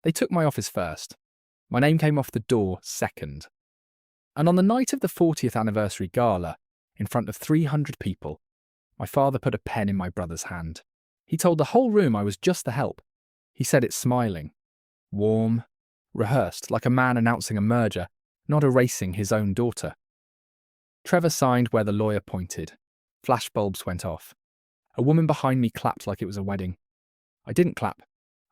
They took my office first. My name came off the door second. And on the night of the 40th anniversary gala, in front of 300 people, my father put a pen in my brother's hand. He told the whole room I was just the help. He said it smiling, warm, rehearsed, like a man announcing a merger, not erasing his own daughter. Trevor signed where the lawyer pointed. Flashbulbs went off. A woman behind me clapped like it was a wedding. I didn't clap.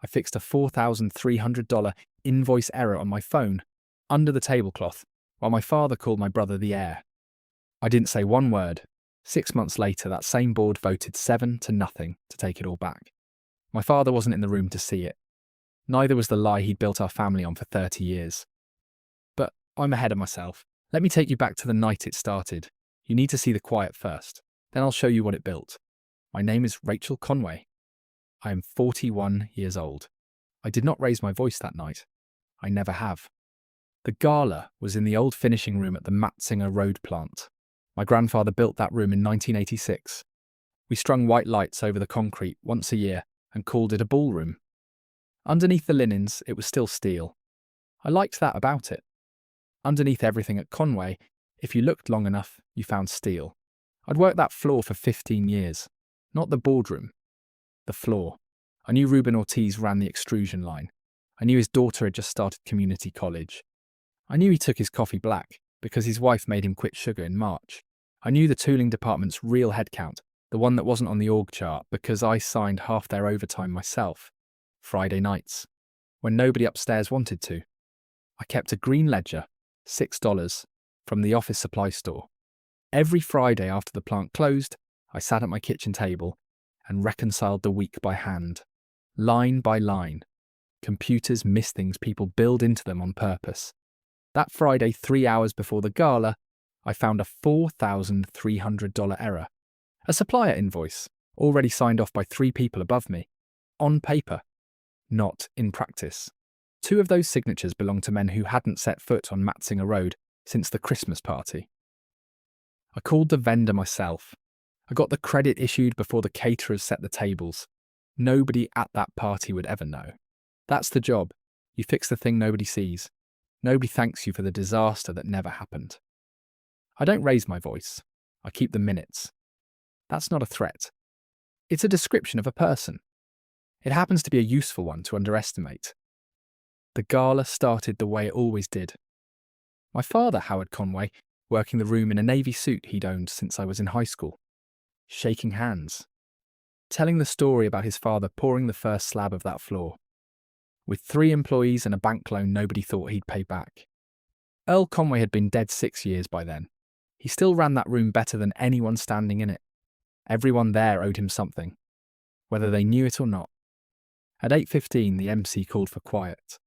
I fixed a $4,300 invoice error on my phone, under the tablecloth, while my father called my brother the heir. I didn't say one word. 6 months later, that same board voted 7-0 to take it all back. My father wasn't in the room to see it. Neither was the lie he'd built our family on for 30 years. But I'm ahead of myself. Let me take you back to the night it started. You need to see the quiet first. Then I'll show you what it built. My name is Rachel Conway. I am 41 years old. I did not raise my voice that night. I never have. The gala was in the old finishing room at the Matzinger Road plant. My grandfather built that room in 1986. We strung white lights over the concrete once a year and called it a ballroom. Underneath the linens, it was still steel. I liked that about it. Underneath everything at Conway, if you looked long enough, you found steel. I'd worked that floor for 15 years. Not the boardroom. The floor. I knew Ruben Ortiz ran the extrusion line. I knew his daughter had just started community college. I knew he took his coffee black because his wife made him quit sugar in March. I knew the tooling department's real headcount, the one that wasn't on the org chart, because I signed half their overtime myself. Friday nights, when nobody upstairs wanted to. I kept a green ledger, $6, from the office supply store. Every Friday after the plant closed, I sat at my kitchen table and reconciled the week by hand, line by line. Computers miss things people build into them on purpose. That Friday, 3 hours before the gala, I found a $4,300 error. A supplier invoice, already signed off by 3 people above me. On paper, not in practice. 2 of those signatures belonged to men who hadn't set foot on Matzinger Road since the Christmas party. I called the vendor myself. I got the credit issued before the caterers set the tables. Nobody at that party would ever know. That's the job. You fix the thing nobody sees. Nobody thanks you for the disaster that never happened. I don't raise my voice. I keep the minutes. That's not a threat. It's a description of a person. It happens to be a useful one to underestimate. The gala started the way it always did. My father, Howard Conway, working the room in a navy suit he'd owned since I was in high school. Shaking hands. Telling the story about his father pouring the first slab of that floor. With 3 employees and a bank loan nobody thought he'd pay back. Earl Conway had been dead 6 years by then. He still ran that room better than anyone standing in it. Everyone there owed him something, whether they knew it or not. At 8:15, the MC called for quiet.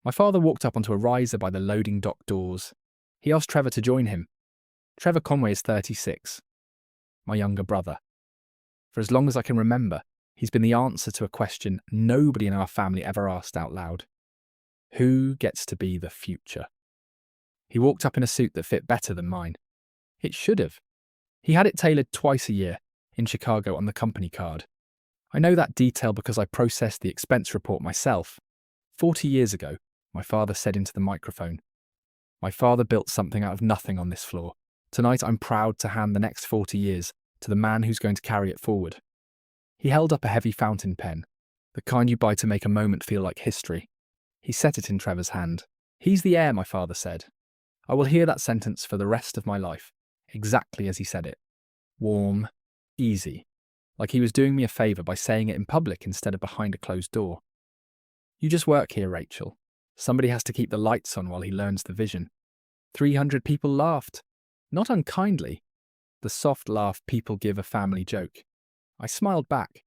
My father walked up onto a riser by the loading dock doors. He asked Trevor to join him. Trevor Conway is 36, my younger brother. For as long as I can remember, he's been the answer to a question nobody in our family ever asked out loud. Who gets to be the future? He walked up in a suit that fit better than mine. It should have. He had it tailored twice a year, in Chicago on the company card. I know that detail because I processed the expense report myself. 40 years ago, my father said into the microphone, "My father built something out of nothing on this floor. Tonight I'm proud to hand the next 40 years to the man who's going to carry it forward." He held up a heavy fountain pen, the kind you buy to make a moment feel like history. He set it in Trevor's hand. "He's the heir," my father said. I will hear that sentence for the rest of my life, exactly as he said it. Warm, easy, like he was doing me a favour by saying it in public instead of behind a closed door. "You just work here, Rachel. Somebody has to keep the lights on while he learns the vision." 300 people laughed. Not unkindly. The soft laugh people give a family joke. I smiled back.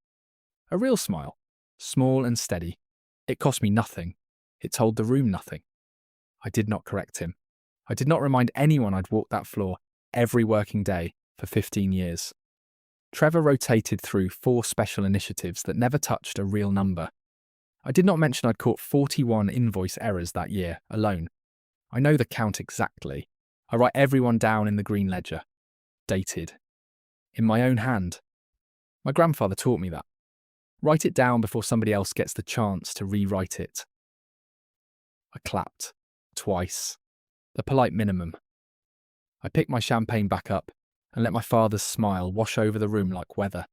A real smile. Small and steady. It cost me nothing. It told the room nothing. I did not correct him. I did not remind anyone I'd walked that floor every working day for 15 years. Trevor rotated through 4 special initiatives that never touched a real number. I did not mention I'd caught 41 invoice errors that year alone. I know the count exactly. I write everyone down in the green ledger. Dated. In my own hand. My grandfather taught me that. Write it down before somebody else gets the chance to rewrite it. I clapped. Twice. The polite minimum. I picked my champagne back up and let my father's smile wash over the room like weather,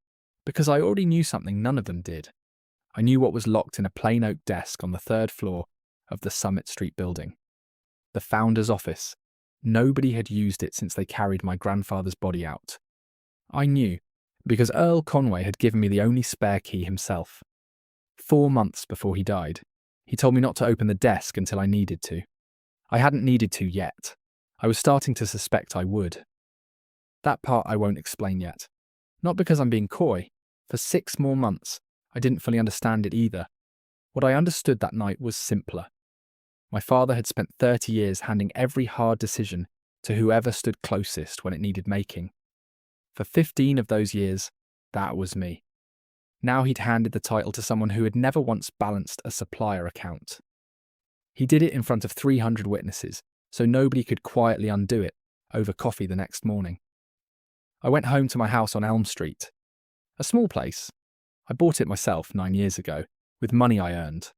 because I already knew something none of them did. I knew what was locked in a plain oak desk on the 3rd floor of the Summit Street building. The founder's office. Nobody had used it since they carried my grandfather's body out. I knew, because Earl Conway had given me the only spare key himself. 4 months before he died, he told me not to open the desk until I needed to. I hadn't needed to yet. I was starting to suspect I would. That part I won't explain yet. Not because I'm being coy. For 6 more months, I didn't fully understand it either. What I understood that night was simpler. My father had spent 30 years handing every hard decision to whoever stood closest when it needed making. For 15 of those years, that was me. Now he'd handed the title to someone who had never once balanced a supplier account. He did it in front of 300 witnesses, so nobody could quietly undo it over coffee the next morning. I went home to my house on Elm Street. A small place. I bought it myself 9 years ago, with money I earned.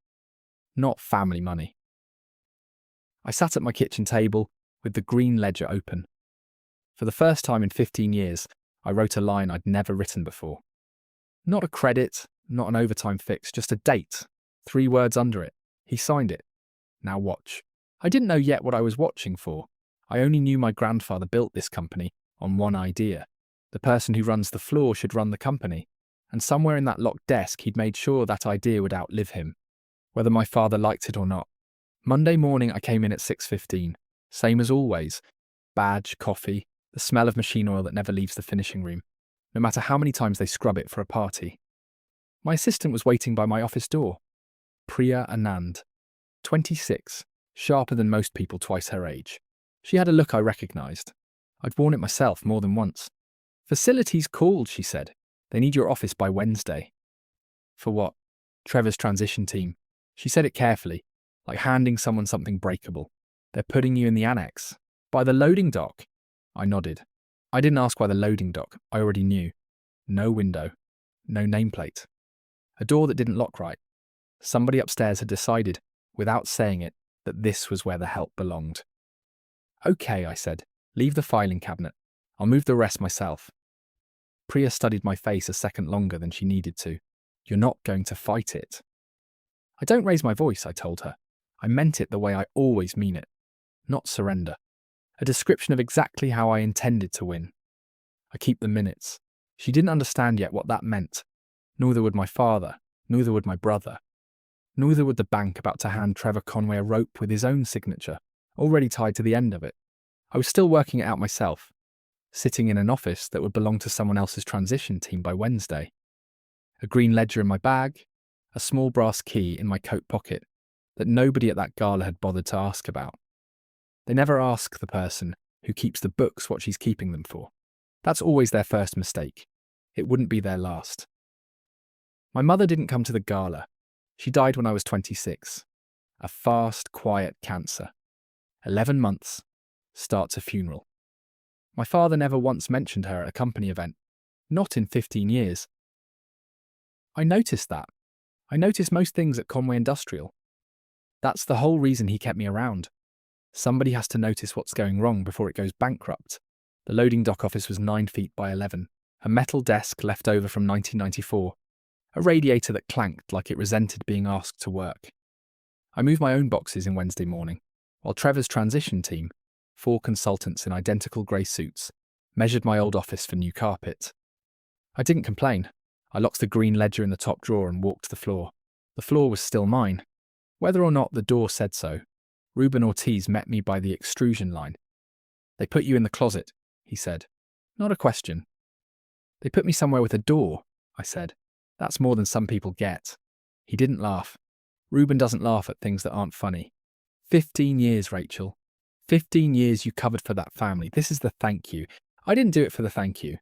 Not family money. I sat at my kitchen table with the green ledger open. For the first time in 15 years, I wrote a line I'd never written before. Not a credit, not an overtime fix, just a date. 3 words under it. He signed it. Now watch. I didn't know yet what I was watching for. I only knew my grandfather built this company on one idea. The person who runs the floor should run the company. And somewhere in that locked desk, he'd made sure that idea would outlive him, whether my father liked it or not. Monday morning, I came in at 6:15. Same as always. Badge, coffee, the smell of machine oil that never leaves the finishing room, no matter how many times they scrub it for a party. My assistant was waiting by my office door. Priya Anand, 26, sharper than most people twice her age. She had a look I recognised. I'd worn it myself more than once. "Facilities called," she said. "They need your office by Wednesday." For what? Trevor's transition team. She said it carefully, like handing someone something breakable. "They're putting you in the annex. By the loading dock." I nodded. I didn't ask why the loading dock. I already knew. No window. No nameplate. A door that didn't lock right. Somebody upstairs had decided, without saying it, that this was where the help belonged. "Okay," I said. "Leave the filing cabinet. I'll move the rest myself." Priya studied my face a second longer than she needed to. "You're not going to fight it." "I don't raise my voice," I told her. I meant it the way I always mean it. Not surrender. A description of exactly how I intended to win. I keep the minutes. She didn't understand yet what that meant. Neither would my father. Neither would my brother. Neither would the bank about to hand Trevor Conway a rope with his own signature, already tied to the end of it. I was still working it out myself, sitting in an office that would belong to someone else's transition team by Wednesday. A green ledger in my bag, a small brass key in my coat pocket that nobody at that gala had bothered to ask about. They never ask the person who keeps the books what she's keeping them for. That's always their first mistake. It wouldn't be their last. My mother didn't come to the gala. She died when I was 26. A fast, quiet cancer. 11 months. Starts a funeral. My father never once mentioned her at a company event. Not in 15 years. I noticed that. I noticed most things at Conway Industrial. That's the whole reason he kept me around. Somebody has to notice what's going wrong before it goes bankrupt. The loading dock office was 9 feet by 11. A metal desk left over from 1994. A radiator that clanked like it resented being asked to work. I moved my own boxes in Wednesday morning, while Trevor's transition team, 4 consultants in identical grey suits, measured my old office for new carpet. I didn't complain. I locked the green ledger in the top drawer and walked the floor. The floor was still mine. Whether or not the door said so, Ruben Ortiz met me by the extrusion line. "They put you in the closet," he said. Not a question. "They put me somewhere with a door," I said. "That's more than some people get." He didn't laugh. Ruben doesn't laugh at things that aren't funny. 15 years, Rachel. 15 years you covered for that family. This is the thank you. I didn't do it for the thank you.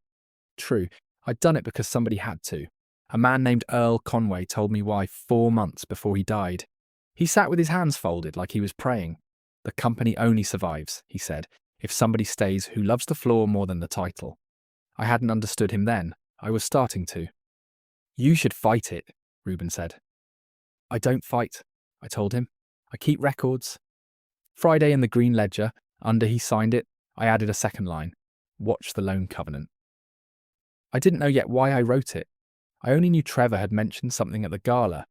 True, I'd done it because somebody had to. A man named Earl Conway told me why 4 months before he died. He sat with his hands folded like he was praying. "The company only survives," he said, "if somebody stays who loves the floor more than the title." I hadn't understood him then. I was starting to. "You should fight it," Ruben said. "I don't fight," I told him. I keep records. Friday in the green ledger, under he signed it, I added a second line. Watch the loan covenant. I didn't know yet why I wrote it. I only knew Trevor had mentioned something at the gala,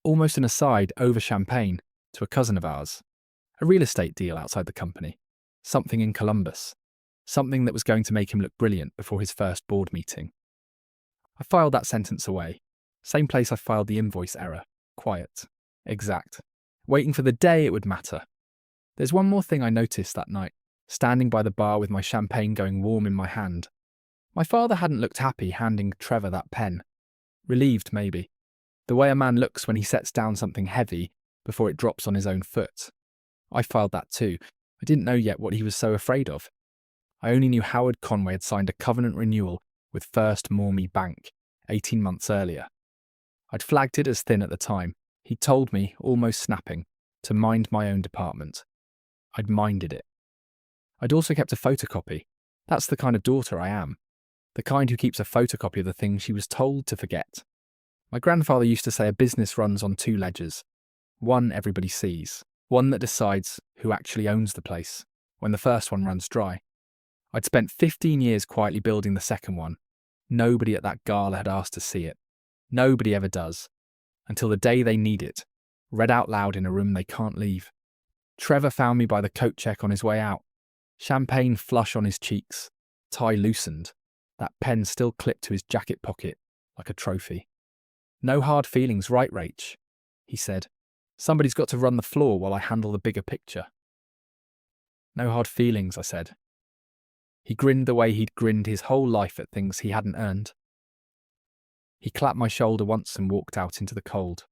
almost an aside over champagne, to a cousin of ours. A real estate deal outside the company. Something in Columbus. Something that was going to make him look brilliant before his first board meeting. I filed that sentence away. Same place I filed the invoice error. Quiet. Exact. Waiting for the day it would matter. There's one more thing I noticed that night, standing by the bar with my champagne going warm in my hand. My father hadn't looked happy handing Trevor that pen. Relieved, maybe. The way a man looks when he sets down something heavy before it drops on his own foot. I filed that too. I didn't know yet what he was so afraid of. I only knew Howard Conway had signed a covenant renewal with First Maumee Bank 18 months earlier. I'd flagged it as thin at the time. He'd told me, almost snapping, to mind my own department. I'd minded it. I'd also kept a photocopy. That's the kind of daughter I am. The kind who keeps a photocopy of the things she was told to forget. My grandfather used to say a business runs on two ledgers. One everybody sees. One that decides who actually owns the place, when the first one runs dry. I'd spent 15 years quietly building the second one. Nobody at that gala had asked to see it. Nobody ever does. Until the day they need it. Read out loud in a room they can't leave. Trevor found me by the coat check on his way out. Champagne flush on his cheeks. Tie loosened. That pen still clipped to his jacket pocket, like a trophy. No hard feelings, right, Rach? He said. Somebody's got to run the floor while I handle the bigger picture. No hard feelings, I said. He grinned the way he'd grinned his whole life at things he hadn't earned. He clapped my shoulder once and walked out into the cold.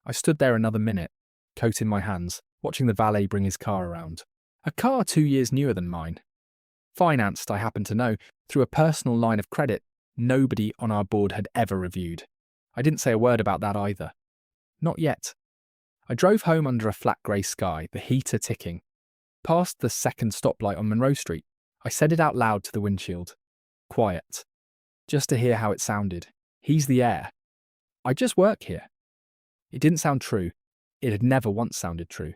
I stood there another minute, coat in my hands, watching the valet bring his car around. A car 2 years newer than mine. Financed, I happen to know, through a personal line of credit nobody on our board had ever reviewed. I didn't say a word about that either. Not yet. I drove home under a flat grey sky, the heater ticking. Past the second stoplight on Monroe Street, I said it out loud to the windshield. Quiet. Just to hear how it sounded. He's the heir. I just work here. It didn't sound true. It had never once sounded true.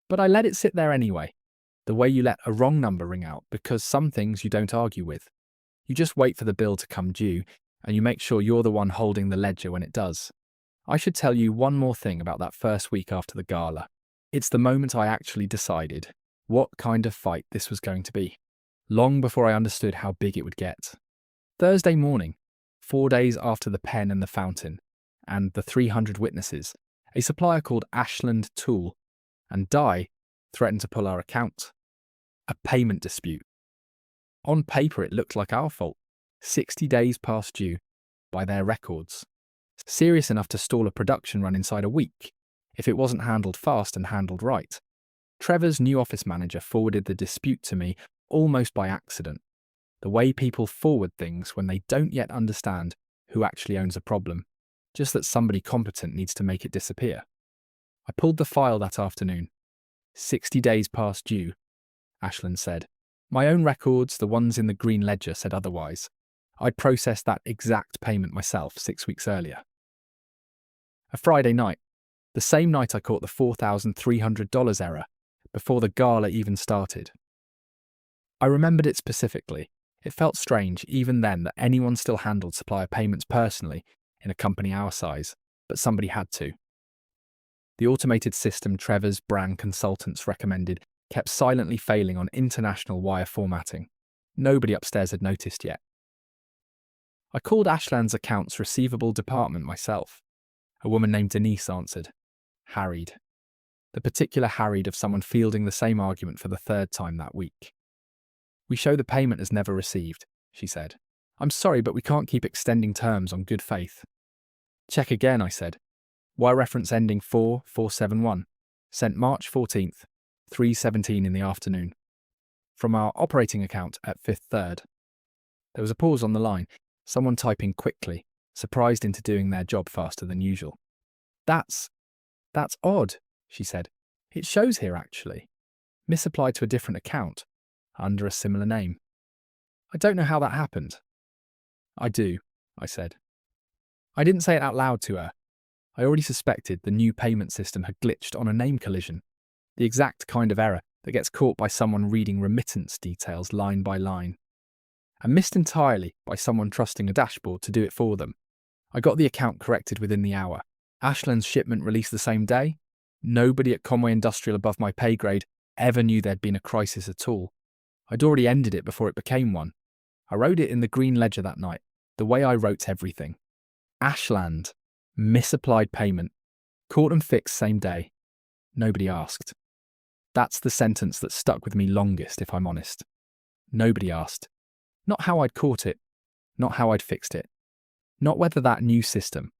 But I let it sit there anyway. The way you let a wrong number ring out, because some things you don't argue with. You just wait for the bill to come due, and you make sure you're the one holding the ledger when it does. I should tell you one more thing about that first week after the gala. It's the moment I actually decided what kind of fight this was going to be, long before I understood how big it would get. Thursday morning, 4 days after the pen and the fountain, and the 300 witnesses, a supplier called Ashland Tool and Dye threatened to pull our account. A payment dispute. On paper it looked like our fault, 60 days past due, by their records. Serious enough to stall a production run inside a week, if it wasn't handled fast and handled right. Trevor's new office manager forwarded the dispute to me almost by accident. The way people forward things when they don't yet understand who actually owns a problem, just that somebody competent needs to make it disappear. I pulled the file that afternoon. 60 days past due, Ashland said. My own records, the ones in the green ledger, said otherwise. I'd processed that exact payment myself 6 weeks earlier. A Friday night, the same night I caught the $4,300 error, before the gala even started. I remembered it specifically. It felt strange, even then, that anyone still handled supplier payments personally in a company our size, but somebody had to. The automated system Trevor's brand consultants recommended kept silently failing on international wire formatting. Nobody upstairs had noticed yet. I called Ashland's accounts receivable department myself. A woman named Denise answered. Harried. The particular harried of someone fielding the same argument for the third time that week. We show the payment as never received, she said. I'm sorry, but we can't keep extending terms on good faith. Check again, I said. Wire reference ending 4471. Sent March 14th, 3:17 in the afternoon. From our operating account at Fifth Third. There was a pause on the line, someone typing quickly, surprised into doing their job faster than usual. That's odd, she said. It shows here, actually. Misapplied to a different account, under a similar name. I don't know how that happened. I do, I said. I didn't say it out loud to her. I already suspected the new payment system had glitched on a name collision, the exact kind of error that gets caught by someone reading remittance details line by line, and missed entirely by someone trusting a dashboard to do it for them. I got the account corrected within the hour. Ashland's shipment released the same day. Nobody at Conway Industrial above my pay grade ever knew there'd been a crisis at all. I'd already ended it before it became one. I wrote it in the green ledger that night, the way I wrote everything. Ashland, misapplied payment, caught and fixed same day. Nobody asked. That's the sentence that stuck with me longest, if I'm honest. Nobody asked. Not how I'd caught it, not how I'd fixed it, not whether that new system,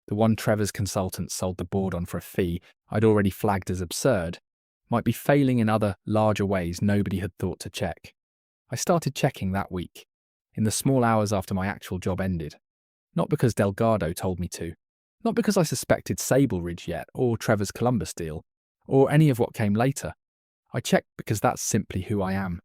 the one Trevor's consultant sold the board on for a fee I'd already flagged as absurd, might be failing in other, larger ways nobody had thought to check. I started checking that week, in the small hours after my actual job ended. Not because Delgado told me to, not because I suspected Sable Ridge yet, or Trevor's Columbus deal, or any of what came later. I checked because that's simply who I am.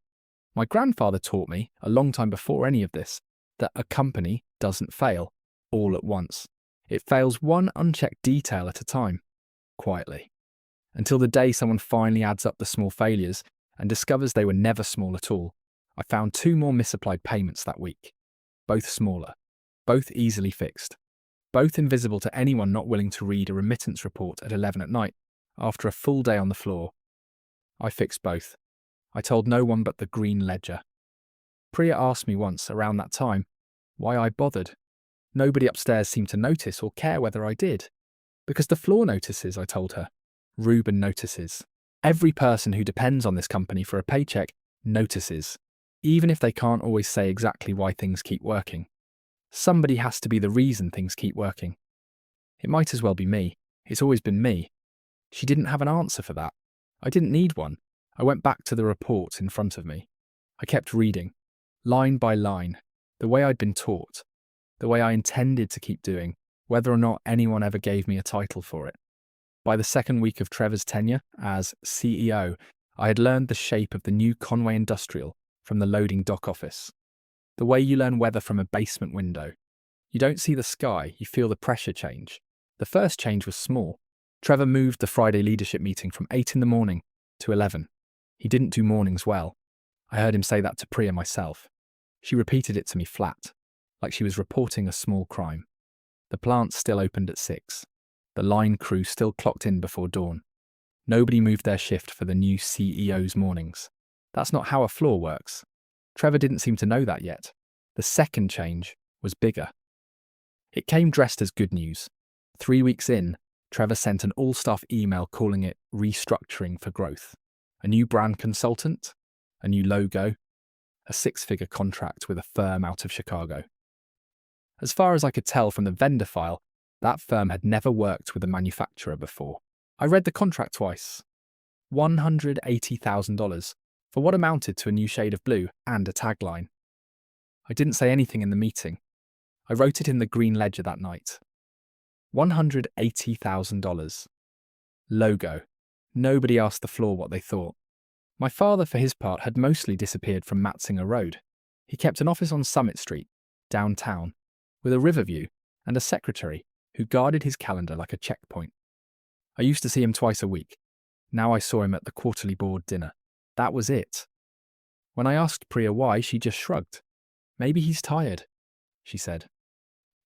My grandfather taught me, a long time before any of this, that a company doesn't fail all at once. It fails one unchecked detail at a time, quietly, until the day someone finally adds up the small failures and discovers they were never small at all. I found 2 more misapplied payments that week, both smaller, both easily fixed, both invisible to anyone not willing to read a remittance report at 11 at night after a full day on the floor. I fixed both. I told no one but the green ledger. Priya asked me once, around that time, why I bothered. Nobody upstairs seemed to notice or care whether I did. Because the floor notices, I told her. Reuben notices. Every person who depends on this company for a paycheck notices, even if they can't always say exactly why things keep working. Somebody has to be the reason things keep working. It might as well be me. It's always been me. She didn't have an answer for that. I didn't need one. I went back to the report in front of me. I kept reading, line by line, the way I'd been taught, the way I intended to keep doing, whether or not anyone ever gave me a title for it. By the second week of Trevor's tenure as CEO, I had learned the shape of the new Conway Industrial from the loading dock office. The way you learn weather from a basement window. You don't see the sky, you feel the pressure change. The first change was small. Trevor moved the Friday leadership meeting from 8 in the morning to 11. He didn't do mornings well. I heard him say that to Priya myself. She repeated it to me flat, like she was reporting a small crime. The plant still opened at 6. The line crew still clocked in before dawn. Nobody moved their shift for the new CEO's mornings. That's not how a floor works. Trevor didn't seem to know that yet. The second change was bigger. It came dressed as good news. 3 weeks in, Trevor sent an all-staff email calling it Restructuring for Growth. A new brand consultant, a new logo, a 6-figure contract with a firm out of Chicago. As far as I could tell from the vendor file, that firm had never worked with a manufacturer before. I read the contract twice. $180,000 for what amounted to a new shade of blue and a tagline. I didn't say anything in the meeting. I wrote it in the green ledger that night. $180,000. Logo. Nobody asked the floor what they thought. My father, for his part, had mostly disappeared from Matzinger Road. He kept an office on Summit Street, downtown, with a river view and a secretary who guarded his calendar like a checkpoint. I used to see him twice a week. Now I saw him at the quarterly board dinner. That was it. When I asked Priya why, she just shrugged. Maybe he's tired, she said.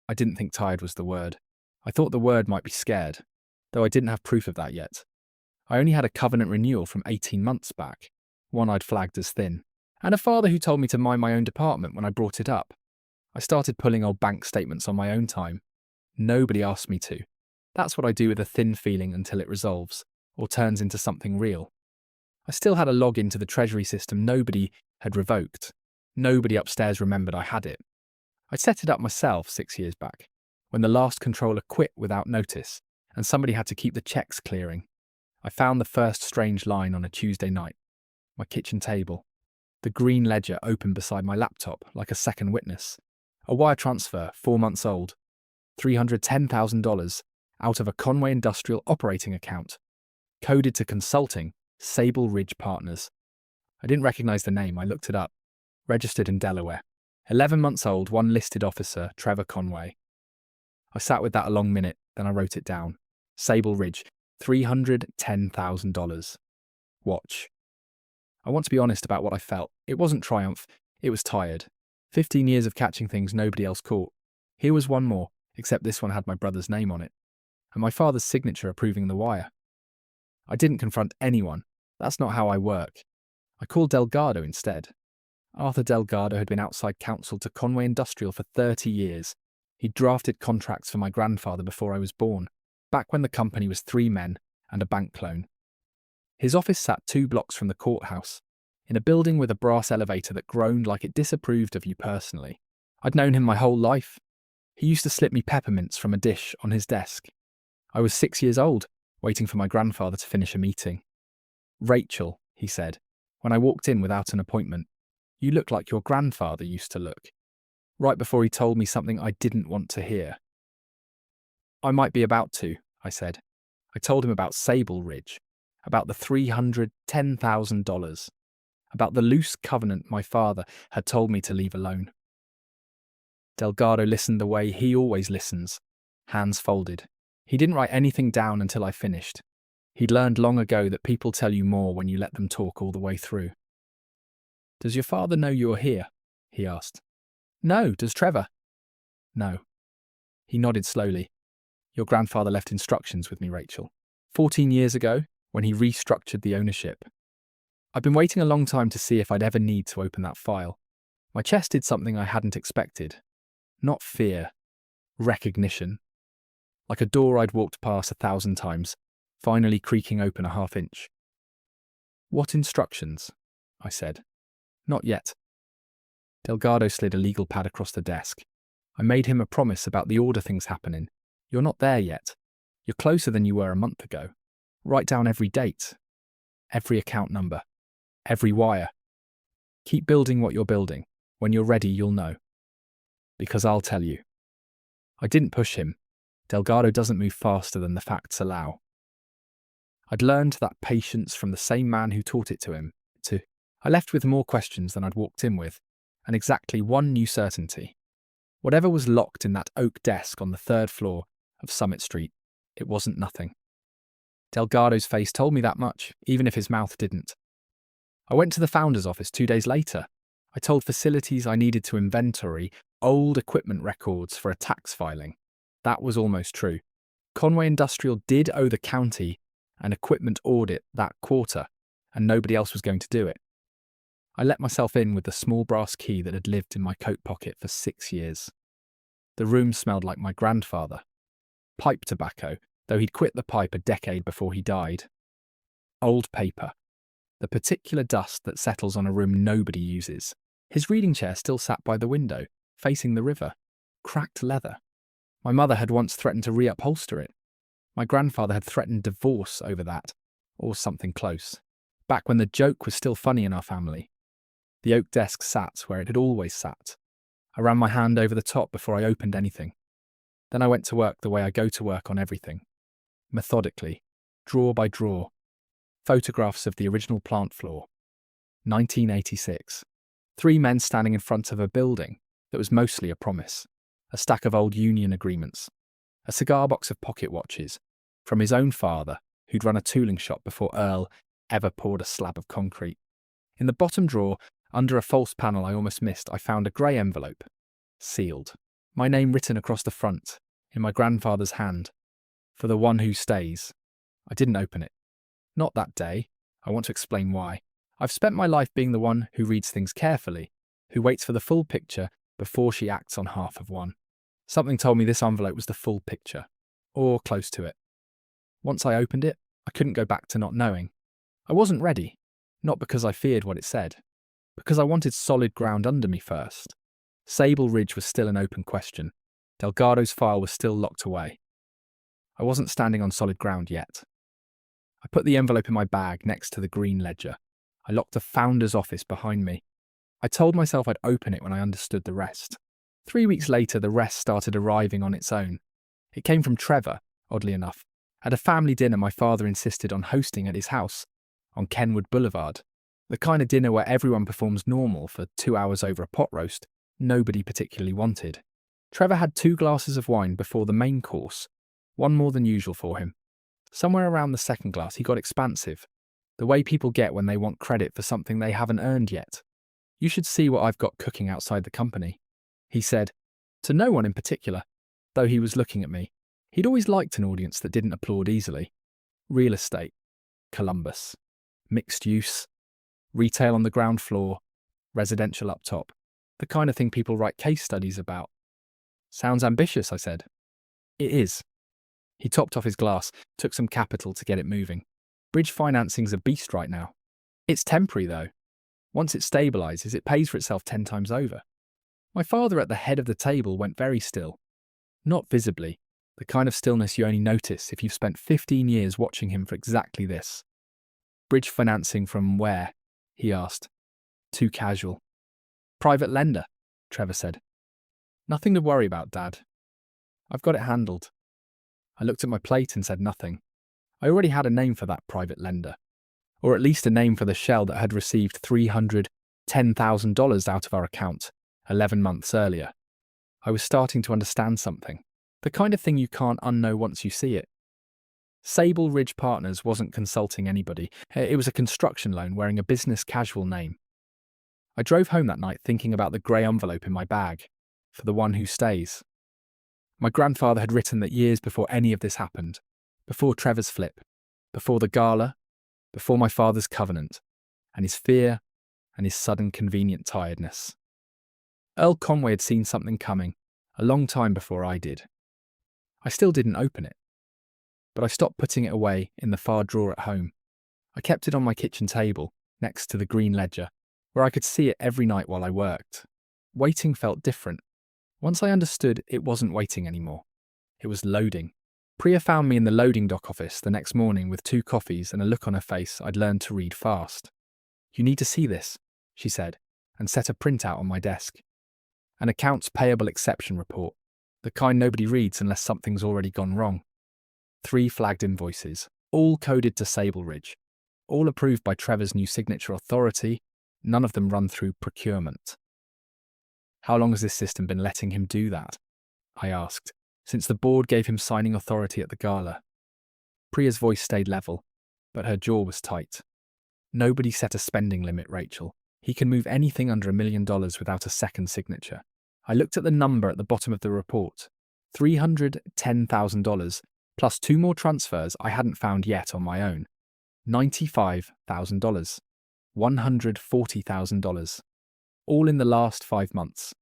I didn't think tired was the word. I thought the word might be scared, though I didn't have proof of that yet. I only had a covenant renewal from 18 months back, one I'd flagged as thin, and a father who told me to mind my own department when I brought it up. I started pulling old bank statements on my own time. Nobody asked me to. That's what I do with a thin feeling until it resolves, or turns into something real. I still had a login to the treasury system nobody had revoked. Nobody upstairs remembered I had it. I set it up myself 6 years back, when the last controller quit without notice, and somebody had to keep the checks clearing. I found the first strange line on a Tuesday night. My kitchen table. The green ledger open beside my laptop like a second witness. A wire transfer, 4 months old. $310,000 out of a Conway Industrial operating account. Coded to consulting, Sable Ridge Partners. I didn't recognize the name, I looked it up. Registered in Delaware. 11 months old, one listed officer, Trevor Conway. I sat with that a long minute, Then I wrote it down. Sable Ridge, $310,000. Watch. I want to be honest about what I felt. It wasn't triumph, it was tired. 15 years of catching things nobody else caught. Here was one more, except this one had my brother's name on it, and my father's signature approving the wire. I didn't confront anyone. That's not how I work. I called Delgado instead. Arthur Delgado had been outside counsel to Conway Industrial for 30 years. He'd drafted contracts for my grandfather before I was born, back when the company was 3 men and a bank loan. His office sat 2 blocks from the courthouse, in a building with a brass elevator that groaned like it disapproved of you personally. I'd known him my whole life. He used to slip me peppermints from a dish on his desk. I was 6 years old, waiting for my grandfather to finish a meeting. "Rachel," he said, when I walked in without an appointment, "you look like your grandfather used to look." Right before he told me something I didn't want to hear. "I might be about to," I said. I told him about Sable Ridge, about the $310,000, about the loose covenant my father had told me to leave alone. Delgado listened the way he always listens, hands folded. He didn't write anything down until I finished. He'd learned long ago that people tell you more when you let them talk all the way through. "Does your father know you're here?" he asked. "No, does Trevor?" "No." He nodded slowly. "Your grandfather left instructions with me, Rachel. 14 years ago, when he restructured the ownership. I've been waiting a long time to see if I'd ever need to open that file. My chest did something I hadn't expected. Not fear. Recognition. Like a door I'd walked past 1,000 times, finally creaking open a half-inch. "What instructions?" I said. "Not yet." Delgado slid a legal pad across the desk. I made him a promise about the order things happening. "You're not there yet. You're closer than you were a month ago. Write down every date, every account number, every wire. Keep building what you're building. When you're ready, you'll know. Because I'll tell you." I didn't push him. Delgado doesn't move faster than the facts allow. I'd learned that patience from the same man who taught it to him. I left with more questions than I'd walked in with, and exactly one new certainty. Whatever was locked in that oak desk on the 3rd floor of Summit Street, it wasn't nothing. Delgado's face told me that much, even if his mouth didn't. I went to the founder's office 2 days later. I told facilities I needed to inventory old equipment records for a tax filing. That was almost true. Conway Industrial did owe the county an equipment audit that quarter, and nobody else was going to do it. I let myself in with the small brass key that had lived in my coat pocket for 6 years. The room smelled like my grandfather. Pipe tobacco, though he'd quit the pipe a decade before he died. Old paper. The particular dust that settles on a room nobody uses. His reading chair still sat by the window, facing the river. Cracked leather. My mother had once threatened to reupholster it. My grandfather had threatened divorce over that, or something close. Back when the joke was still funny in our family. The oak desk sat where it had always sat. I ran my hand over the top before I opened anything. Then I went to work the way I go to work on everything. Methodically, drawer by drawer. Photographs of the original plant floor. 1986. 3 men standing in front of a building that was mostly a promise. A stack of old union agreements. A cigar box of pocket watches from his own father, who'd run a tooling shop before Earl ever poured a slab of concrete. In the bottom drawer, under a false panel I almost missed, I found a grey envelope. Sealed. My name written across the front, in my grandfather's hand. For the one who stays. I didn't open it. Not that day. I want to explain why. I've spent my life being the one who reads things carefully, who waits for the full picture before she acts on half of one. Something told me this envelope was the full picture, or close to it. Once I opened it, I couldn't go back to not knowing. I wasn't ready, not because I feared what it said, because I wanted solid ground under me first. Sable Ridge was still an open question. Delgado's file was still locked away. I wasn't standing on solid ground yet. I put the envelope in my bag next to the green ledger. I locked the founder's office behind me. I told myself I'd open it when I understood the rest. 3 weeks later, the rest started arriving on its own. It came from Trevor, oddly enough, at a family dinner my father insisted on hosting at his house on Kenwood Boulevard. The kind of dinner where everyone performs normal for 2 hours over a pot roast nobody particularly wanted. Trevor had 2 glasses of wine before the main course, One more than usual for him. Somewhere around the second glass, he got expansive. The way people get when they want credit for something they haven't earned yet. You should see what I've got cooking outside the company, he said, to no one in particular, though he was looking at me. He'd always liked an audience that didn't applaud easily. Real estate, Columbus, mixed use, retail on the ground floor, residential up top, the kind of thing people write case studies about. Sounds ambitious, I said. It is. He topped off his glass, took some capital to get it moving. Bridge financing's a beast right now. It's temporary, though. Once it stabilises, it pays for itself 10 times over. My father at the head of the table went very still. Not visibly, the kind of stillness you only notice if you've spent 15 years watching him for exactly this. Bridge financing from where? He asked. Too casual. Private lender, Trevor said. Nothing to worry about, Dad. I've got it handled. I looked at my plate and said nothing. I already had a name for that private lender, or at least a name for the shell that had received $310,000 out of our account 11 months earlier. I was starting to understand something, the kind of thing you can't unknow once you see it. Sable Ridge Partners wasn't consulting anybody. It was a construction loan wearing a business casual name. I drove home that night thinking about the grey envelope in my bag, for the one who stays. My grandfather had written that years before any of this happened, before Trevor's flip, before the gala, before my father's covenant, and his fear and his sudden convenient tiredness. Earl Conway had seen something coming, a long time before I did. I still didn't open it, but I stopped putting it away in the far drawer at home. I kept it on my kitchen table, next to the green ledger, where I could see it every night while I worked. Waiting felt different. Once I understood, it wasn't waiting anymore. It was loading. Priya found me in the loading dock office the next morning with 2 coffees and a look on her face I'd learned to read fast. You need to see this, she said, and set a printout on my desk. An accounts payable exception report, the kind nobody reads unless something's already gone wrong. 3 flagged invoices, all coded to Sable Ridge, all approved by Trevor's new signature authority, none of them run through procurement. How long has this system been letting him do that? I asked, since the board gave him signing authority at the gala. Priya's voice stayed level, but her jaw was tight. Nobody set a spending limit, Rachel. He can move anything under $1 million without a second signature. I looked at the number at the bottom of the report. $310,000, plus 2 more transfers I hadn't found yet on my own. $95,000. $140,000. All in the last 5 months.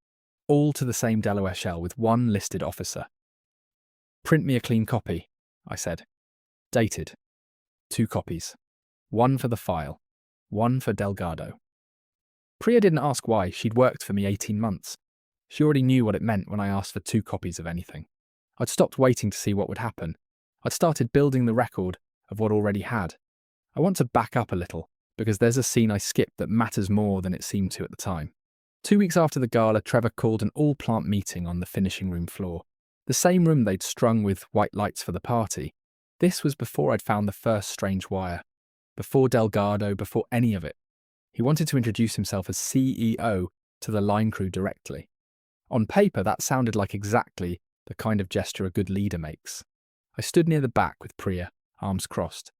All to the same Delaware shell with 1 listed officer. Print me a clean copy, I said. Dated. 2 copies. 1 for the file. 1 for Delgado. Priya didn't ask why. She'd worked for me 18 months. She already knew what it meant when I asked for 2 copies of anything. I'd stopped waiting to see what would happen. I'd started building the record of what already had. I want to back up a little, because there's a scene I skipped that matters more than it seemed to at the time. 2 weeks after the gala, Trevor called an all-plant meeting on the finishing room floor. The same room they'd strung with white lights for the party. This was before I'd found the first strange wire. Before Delgado, before any of it. He wanted to introduce himself as CEO to the line crew directly. On paper, that sounded like exactly the kind of gesture a good leader makes. I stood near the back with Priya, arms crossed,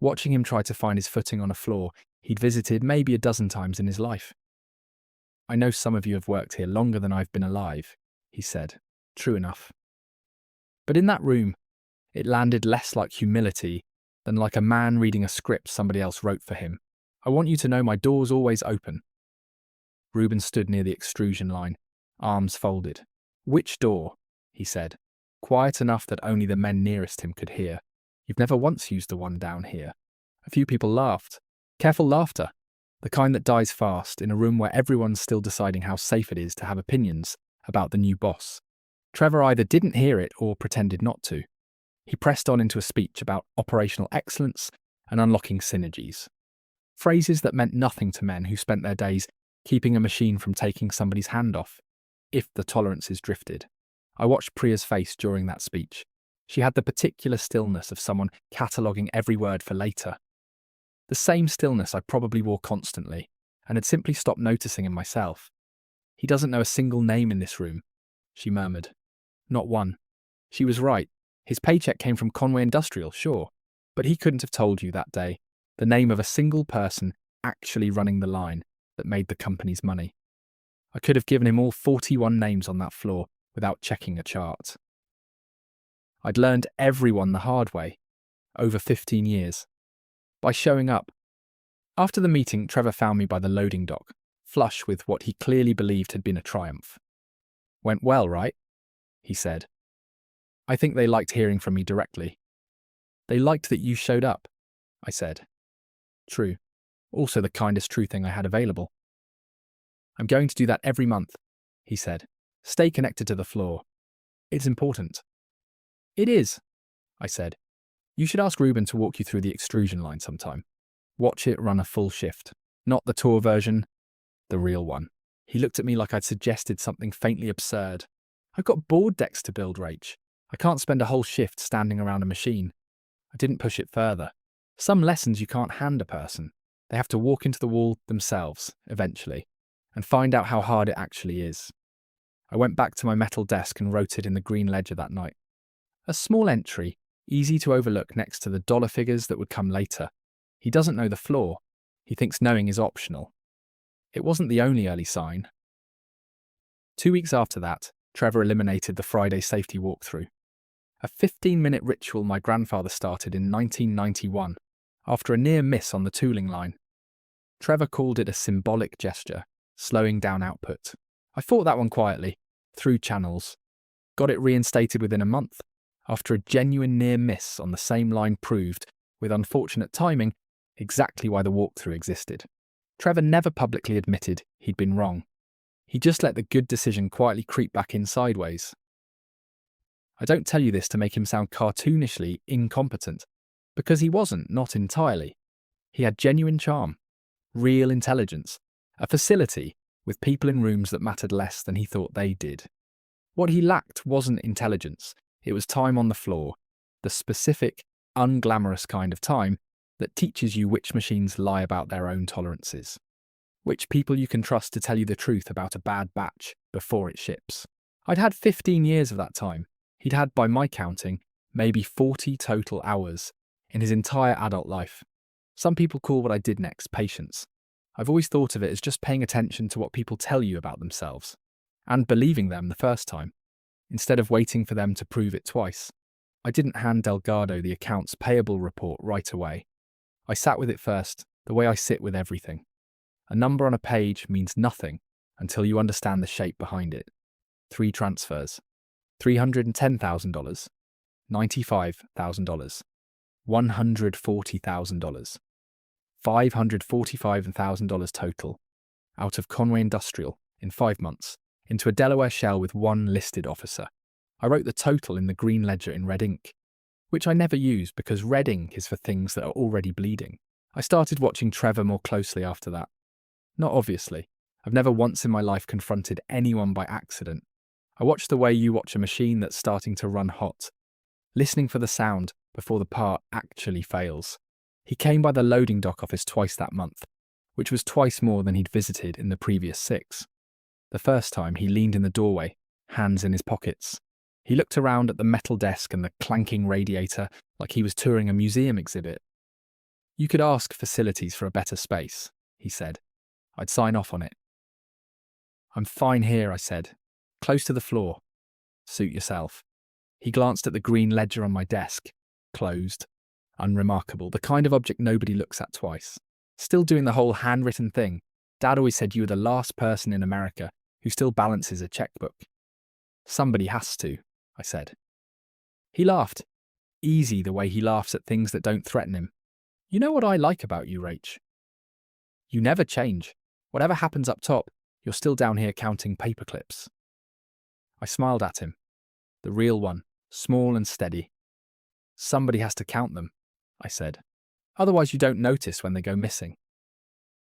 watching him try to find his footing on a floor he'd visited maybe a dozen times in his life. I know some of you have worked here longer than I've been alive, he said. True enough. But in that room, it landed less like humility than like a man reading a script somebody else wrote for him. I want you to know my door's always open. Reuben stood near the extrusion line, arms folded. Which door? He said, quiet enough that only the men nearest him could hear. You've never once used the one down here. A few people laughed. Careful laughter. The kind that dies fast in a room where everyone's still deciding how safe it is to have opinions about the new boss. Trevor either didn't hear it or pretended not to. He pressed on into a speech about operational excellence and unlocking synergies. Phrases that meant nothing to men who spent their days keeping a machine from taking somebody's hand off, if the tolerances drifted. I watched Priya's face during that speech. She had the particular stillness of someone cataloguing every word for later. The same stillness I probably wore constantly, and had simply stopped noticing in myself. He doesn't know a single name in this room, she murmured. Not one. She was right. His paycheck came from Conway Industrial, sure, but he couldn't have told you that day the name of a single person actually running the line that made the company's money. I could have given him all 41 names on that floor without checking a chart. I'd learned everyone the hard way, over 15 years, by showing up. After the meeting, Trevor found me by the loading dock, flush with what he clearly believed had been a triumph. "Went well, right?" he said. "I think they liked hearing from me directly." "They liked that you showed up," I said. "True. Also the kindest true thing I had available." "I'm going to do that every month," he said. "Stay connected to the floor. It's important." "It is," I said. "You should ask Ruben to walk you through the extrusion line sometime. Watch it run a full shift. Not the tour version, the real one." He looked at me like I'd suggested something faintly absurd. "I've got board decks to build, Rach. I can't spend a whole shift standing around a machine." I didn't push it further. Some lessons you can't hand a person. They have to walk into the wall themselves, eventually, and find out how hard it actually is. I went back to my metal desk and wrote it in the green ledger that night. A small entry, easy to overlook next to the dollar figures that would come later. He doesn't know the floor. He thinks knowing is optional. It wasn't the only early sign. 2 weeks after that, Trevor eliminated the Friday safety walkthrough. A 15-minute ritual my grandfather started in 1991, after a near miss on the tooling line. Trevor called it a symbolic gesture, slowing down output. I fought that one quietly, through channels. Got it reinstated within a month, after a genuine near miss on the same line proved, with unfortunate timing, exactly why the walkthrough existed. Trevor never publicly admitted he'd been wrong. He just let the good decision quietly creep back in sideways. I don't tell you this to make him sound cartoonishly incompetent, because he wasn't, not entirely. He had genuine charm, real intelligence, a facility with people in rooms that mattered less than he thought they did. What he lacked wasn't intelligence, it was time on the floor, the specific, unglamorous kind of time that teaches you which machines lie about their own tolerances, which people you can trust to tell you the truth about a bad batch before it ships. I'd had 15 years of that time. He'd had, by my counting, maybe 40 total hours in his entire adult life. Some people call what I did next patience. I've always thought of it as just paying attention to what people tell you about themselves, and believing them the first time, instead of waiting for them to prove it twice. I didn't hand Delgado the accounts payable report right away. I sat with it first, the way I sit with everything. A number on a page means nothing until you understand the shape behind it. 3 transfers. $310,000, $95,000, $140,000, $545,000 total, out of Conway Industrial in 5 months, into a Delaware shell with 1 listed officer. I wrote the total in the green ledger in red ink, which I never use because red ink is for things that are already bleeding. I started watching Trevor more closely after that. Not obviously. I've never once in my life confronted anyone by accident. I watched the way you watch a machine that's starting to run hot, listening for the sound before the part actually fails. He came by the loading dock office twice that month, which was twice more than he'd visited in the previous 6. The first time he leaned in the doorway, hands in his pockets. He looked around at the metal desk and the clanking radiator like he was touring a museum exhibit. "You could ask facilities for a better space," he said. "I'd sign off on it." "I'm fine here," I said. "Close to the floor. Suit yourself." He glanced at the green ledger on my desk. Closed. Unremarkable. The kind of object nobody looks at twice. Still doing the whole handwritten thing. Dad always said you were the last person in America who still balances a checkbook. "Somebody has to," I said. He laughed. Easy the way he laughs at things that don't threaten him. "You know what I like about you, Rach? You never change. Whatever happens up top, you're still down here counting paper clips." I smiled at him. The real one, small and steady. "Somebody has to count them," I said. "Otherwise you don't notice when they go missing."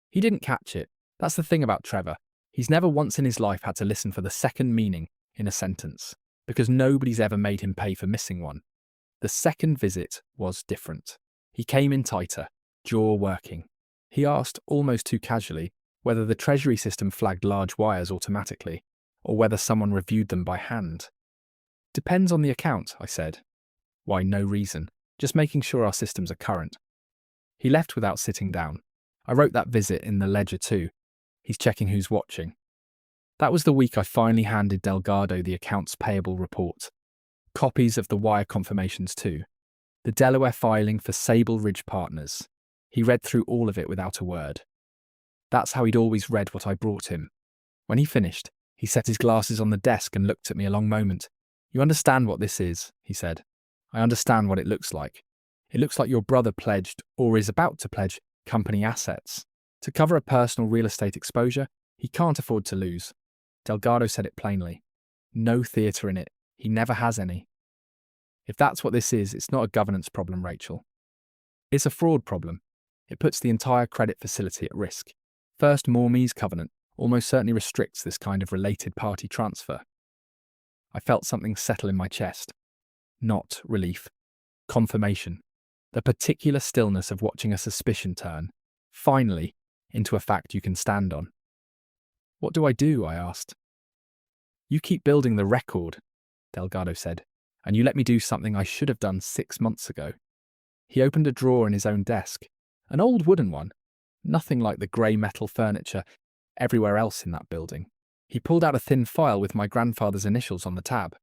He didn't catch it. That's the thing about Trevor. He's never once in his life had to listen for the second meaning in a sentence, because nobody's ever made him pay for missing one. The second visit was different. He came in tighter, jaw working. He asked, almost too casually, whether the Treasury system flagged large wires automatically, or whether someone reviewed them by hand. "Depends on the account," I said. Why, no reason. Just making sure our systems are current. He left without sitting down. I wrote that visit in the ledger too. He's checking who's watching. That was the week I finally handed Delgado the accounts payable report. Copies of the wire confirmations too. The Delaware filing for Sable Ridge Partners. He read through all of it without a word. That's how he'd always read what I brought him. When he finished, he set his glasses on the desk and looked at me a long moment. "You understand what this is," he said. "I understand what it looks like. It looks like your brother pledged, or is about to pledge, company assets. To cover a personal real estate exposure he can't afford to lose." Delgado said it plainly. No theatre in it. He never has any. If that's what this is, it's not a governance problem, Rachel. It's a fraud problem. It puts the entire credit facility at risk. First Mormy's covenant almost certainly restricts this kind of related party transfer. I felt something settle in my chest. Not relief. Confirmation. The particular stillness of watching a suspicion turn, finally, into a fact you can stand on. "What do I do?" I asked. "You keep building the record," Delgado said, "and you let me do something I should have done 6 months ago." He opened a drawer in his own desk, an old wooden one, nothing like the grey metal furniture everywhere else in that building. He pulled out a thin file with my grandfather's initials on the tab.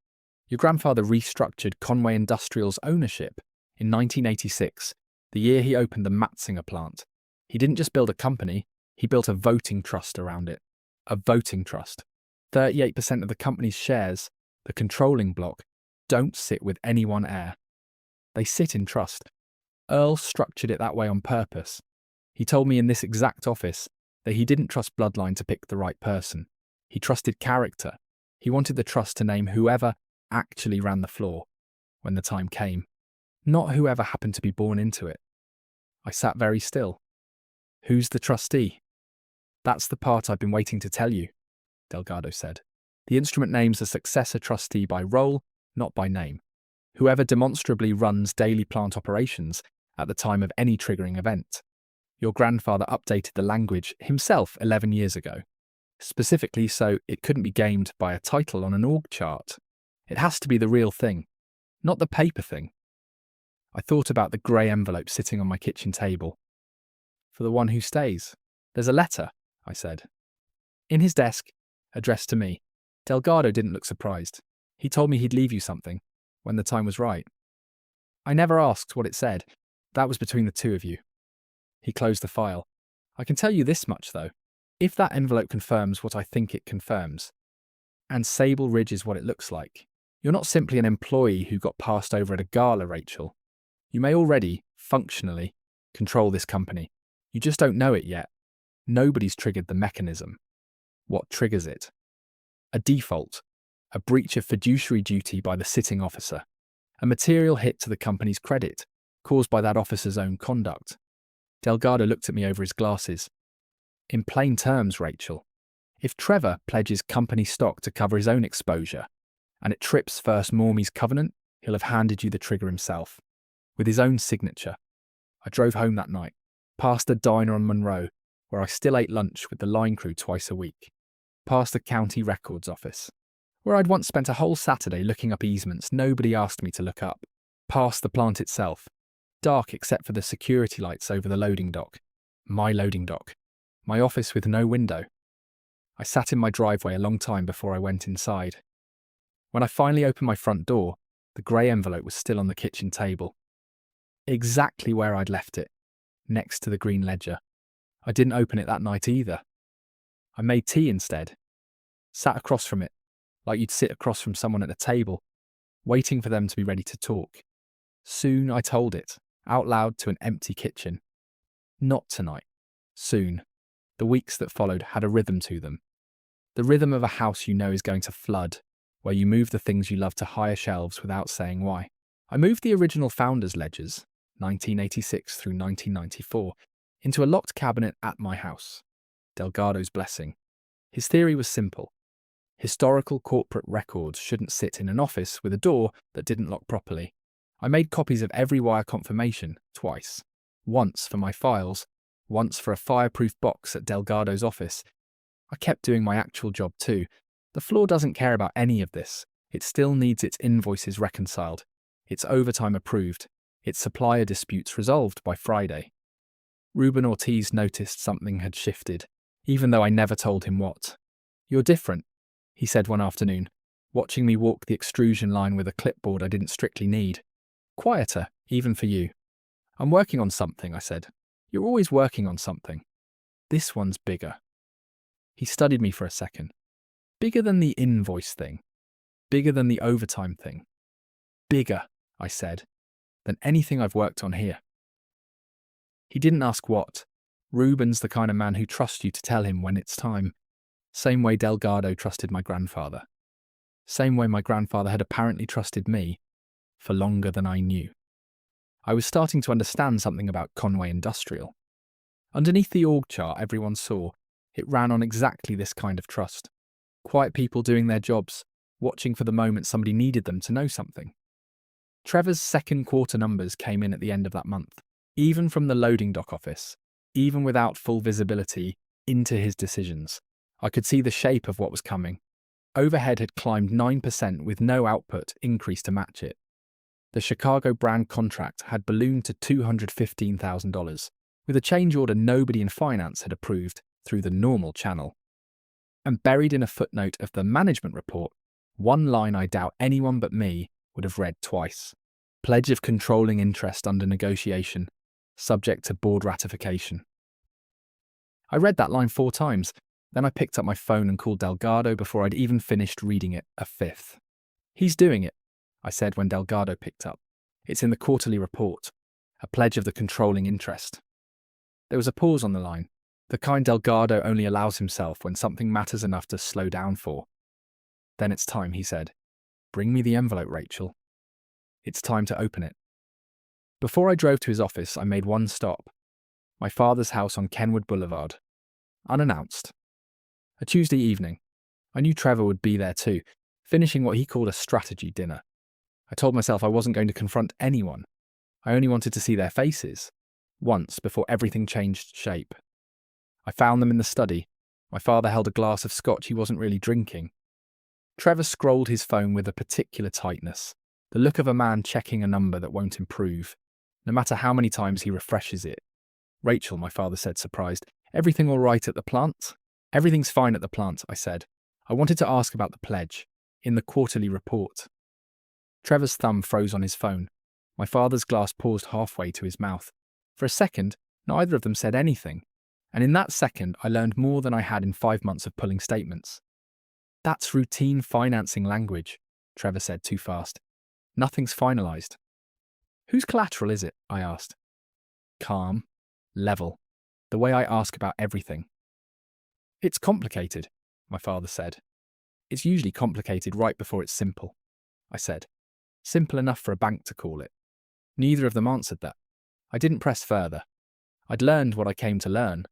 "Your grandfather restructured Conway Industrial's ownership in 1986, the year he opened the Matzinger plant. He didn't just build a company, he built a voting trust around it. A voting trust. 38% of the company's shares, the controlling block, don't sit with any one heir. They sit in trust. Earl structured it that way on purpose. He told me in this exact office that he didn't trust bloodline to pick the right person. He trusted character. He wanted the trust to name whoever actually ran the floor when the time came, not whoever happened to be born into it." I sat very still. "Who's the trustee?" "That's the part I've been waiting to tell you," Delgado said. "The instrument names a successor trustee by role, not by name. Whoever demonstrably runs daily plant operations at the time of any triggering event. Your grandfather updated the language himself 11 years ago, specifically so it couldn't be gamed by a title on an org chart. It has to be the real thing, not the paper thing." I thought about the grey envelope sitting on my kitchen table. "For the one who stays. There's a letter," I said. "In his desk, addressed to me." Delgado didn't look surprised. "He told me he'd leave you something, when the time was right." "I never asked what it said. That was between the two of you." He closed the file. "I can tell you this much, though. If that envelope confirms what I think it confirms, and Sable Ridge is what it looks like, you're not simply an employee who got passed over at a gala, Rachel. You may already, functionally, control this company. You just don't know it yet. Nobody's triggered the mechanism. What triggers it? A default, a breach of fiduciary duty by the sitting officer, a material hit to the company's credit, caused by that officer's own conduct." Delgado looked at me over his glasses. "In plain terms, Rachel, if Trevor pledges company stock to cover his own exposure, and it trips First Mormy's covenant, he'll have handed you the trigger himself, with his own signature." I drove home that night, past a diner on Monroe, where I still ate lunch with the line crew twice a week, past the county records office, where I'd once spent a whole Saturday looking up easements nobody asked me to look up, past the plant itself, dark except for the security lights over the loading dock, my loading dock, my office with no window. I sat in my driveway a long time before I went inside. When I finally opened my front door, the grey envelope was still on the kitchen table. Exactly where I'd left it, next to the green ledger. I didn't open it that night either. I made tea instead, sat across from it, like you'd sit across from someone at a table, waiting for them to be ready to talk. Soon I told it, out loud to an empty kitchen. Not tonight. Soon. The weeks that followed had a rhythm to them. The rhythm of a house you know is going to flood, where you move the things you love to higher shelves without saying why. I moved the original founders' ledgers, 1986 through 1994, into a locked cabinet at my house. Delgado's blessing. His theory was simple. Historical corporate records shouldn't sit in an office with a door that didn't lock properly. I made copies of every wire confirmation twice. Once for my files, once for a fireproof box at Delgado's office. I kept doing my actual job too. The floor doesn't care about any of this. It still needs its invoices reconciled, its overtime approved, its supplier disputes resolved by Friday. Ruben Ortiz noticed something had shifted, even though I never told him what. "You're different," he said one afternoon, watching me walk the extrusion line with a clipboard I didn't strictly need. "Quieter, even for you." "I'm working on something," I said. "You're always working on something. This one's bigger." He studied me for a second. "Bigger than the invoice thing. Bigger than the overtime thing. Bigger," I said, "than anything I've worked on here." He didn't ask what. Ruben's the kind of man who trusts you to tell him when it's time. Same way Delgado trusted my grandfather. Same way my grandfather had apparently trusted me for longer than I knew. I was starting to understand something about Conway Industrial. Underneath the org chart everyone saw, it ran on exactly this kind of trust. Quiet people doing their jobs, watching for the moment somebody needed them to know something. Trevor's second quarter numbers came in at the end of that month, even from the loading dock office, even without full visibility into his decisions. I could see the shape of what was coming. Overhead had climbed 9% with no output increase to match it. The Chicago brand contract had ballooned to $215,000, with a change order nobody in finance had approved through the normal channel. And buried in a footnote of the management report, one line I doubt anyone but me would have read twice. Pledge of controlling interest under negotiation, subject to board ratification. I read that line 4 times, then I picked up my phone and called Delgado before I'd even finished reading it a fifth. "He's doing it," I said when Delgado picked up. "It's in the quarterly report, a pledge of the controlling interest." There was a pause on the line, the kind Delgado only allows himself when something matters enough to slow down for. "Then it's time," he said. "Bring me the envelope, Rachel. It's time to open it." Before I drove to his office, I made one stop. My father's house on Kenwood Boulevard. Unannounced. A Tuesday evening. I knew Trevor would be there too, finishing what he called a strategy dinner. I told myself I wasn't going to confront anyone. I only wanted to see their faces. Once, before everything changed shape. I found them in the study. My father held a glass of scotch he wasn't really drinking. Trevor scrolled his phone with a particular tightness, the look of a man checking a number that won't improve, no matter how many times he refreshes it. "Rachel," my father said, surprised, "everything all right at the plant?" "Everything's fine at the plant," I said. "I wanted to ask about the pledge, in the quarterly report." Trevor's thumb froze on his phone. My father's glass paused halfway to his mouth. For a second, neither of them said anything, and in that second I learned more than I had in 5 months of pulling statements. "That's routine financing language," Trevor said too fast. "Nothing's finalised." "Whose collateral is it?" I asked. Calm, level, the way I ask about everything. "It's complicated," my father said. "It's usually complicated right before it's simple," I said. "Simple enough for a bank to call it." Neither of them answered that. I didn't press further. I'd learned what I came to learn.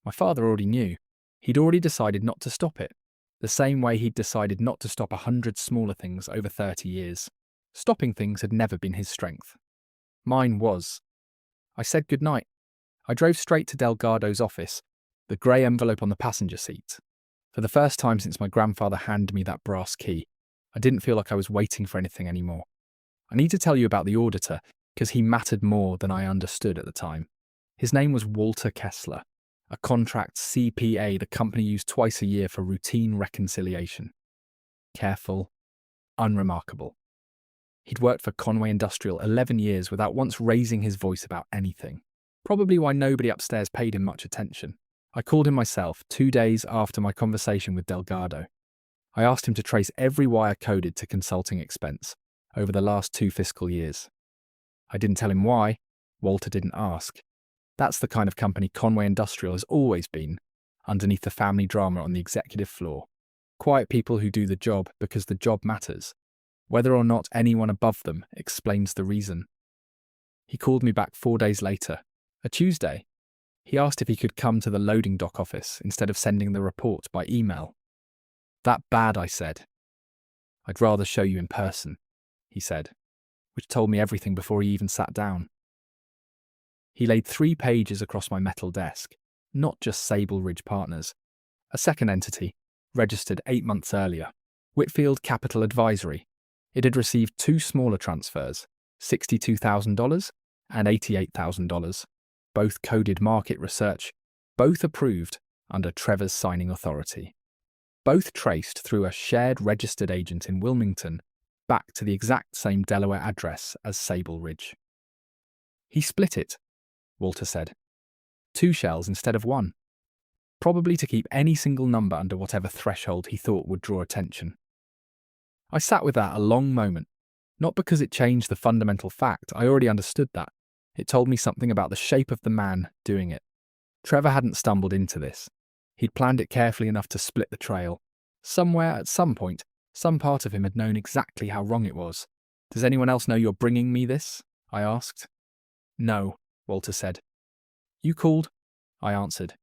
My father already knew. He'd already decided not to stop it, the same way he'd decided not to stop 100 smaller things over 30 years. Stopping things had never been his strength. Mine was. I said goodnight. I drove straight to Delgado's office, the grey envelope on the passenger seat. For the first time since my grandfather handed me that brass key, I didn't feel like I was waiting for anything anymore. I need to tell you about the auditor, because he mattered more than I understood at the time. His name was Walter Kessler, a contract CPA the company used twice a year for routine reconciliation. Careful, unremarkable. He'd worked for Conway Industrial 11 years without once raising his voice about anything. Probably why nobody upstairs paid him much attention. I called him myself 2 days after my conversation with Delgado. I asked him to trace every wire coded to consulting expense over the last 2 fiscal years. I didn't tell him why. Walter didn't ask. That's the kind of company Conway Industrial has always been, underneath the family drama on the executive floor. Quiet people who do the job because the job matters, whether or not anyone above them explains the reason. He called me back 4 days later, a Tuesday. He asked if he could come to the loading dock office instead of sending the report by email. "That bad," I said. "I'd rather show you in person," he said, which told me everything before he even sat down. He laid 3 pages across my metal desk, not just Sable Ridge Partners, a second entity, registered 8 months earlier, Whitfield Capital Advisory. It had received 2 smaller transfers, $62,000 and $88,000, both coded market research, both approved under Trevor's signing authority. Both traced through a shared registered agent in Wilmington back to the exact same Delaware address as Sable Ridge. He split it, Walter said. 2 shells instead of 1. Probably to keep any single number under whatever threshold he thought would draw attention. I sat with that a long moment, not because it changed the fundamental fact, I already understood that. It told me something about the shape of the man doing it. Trevor hadn't stumbled into this. He'd planned it carefully enough to split the trail. Somewhere, at some point, some part of him had known exactly how wrong it was. Does anyone else know you're bringing me this? I asked. No, Walter said. You called? I answered.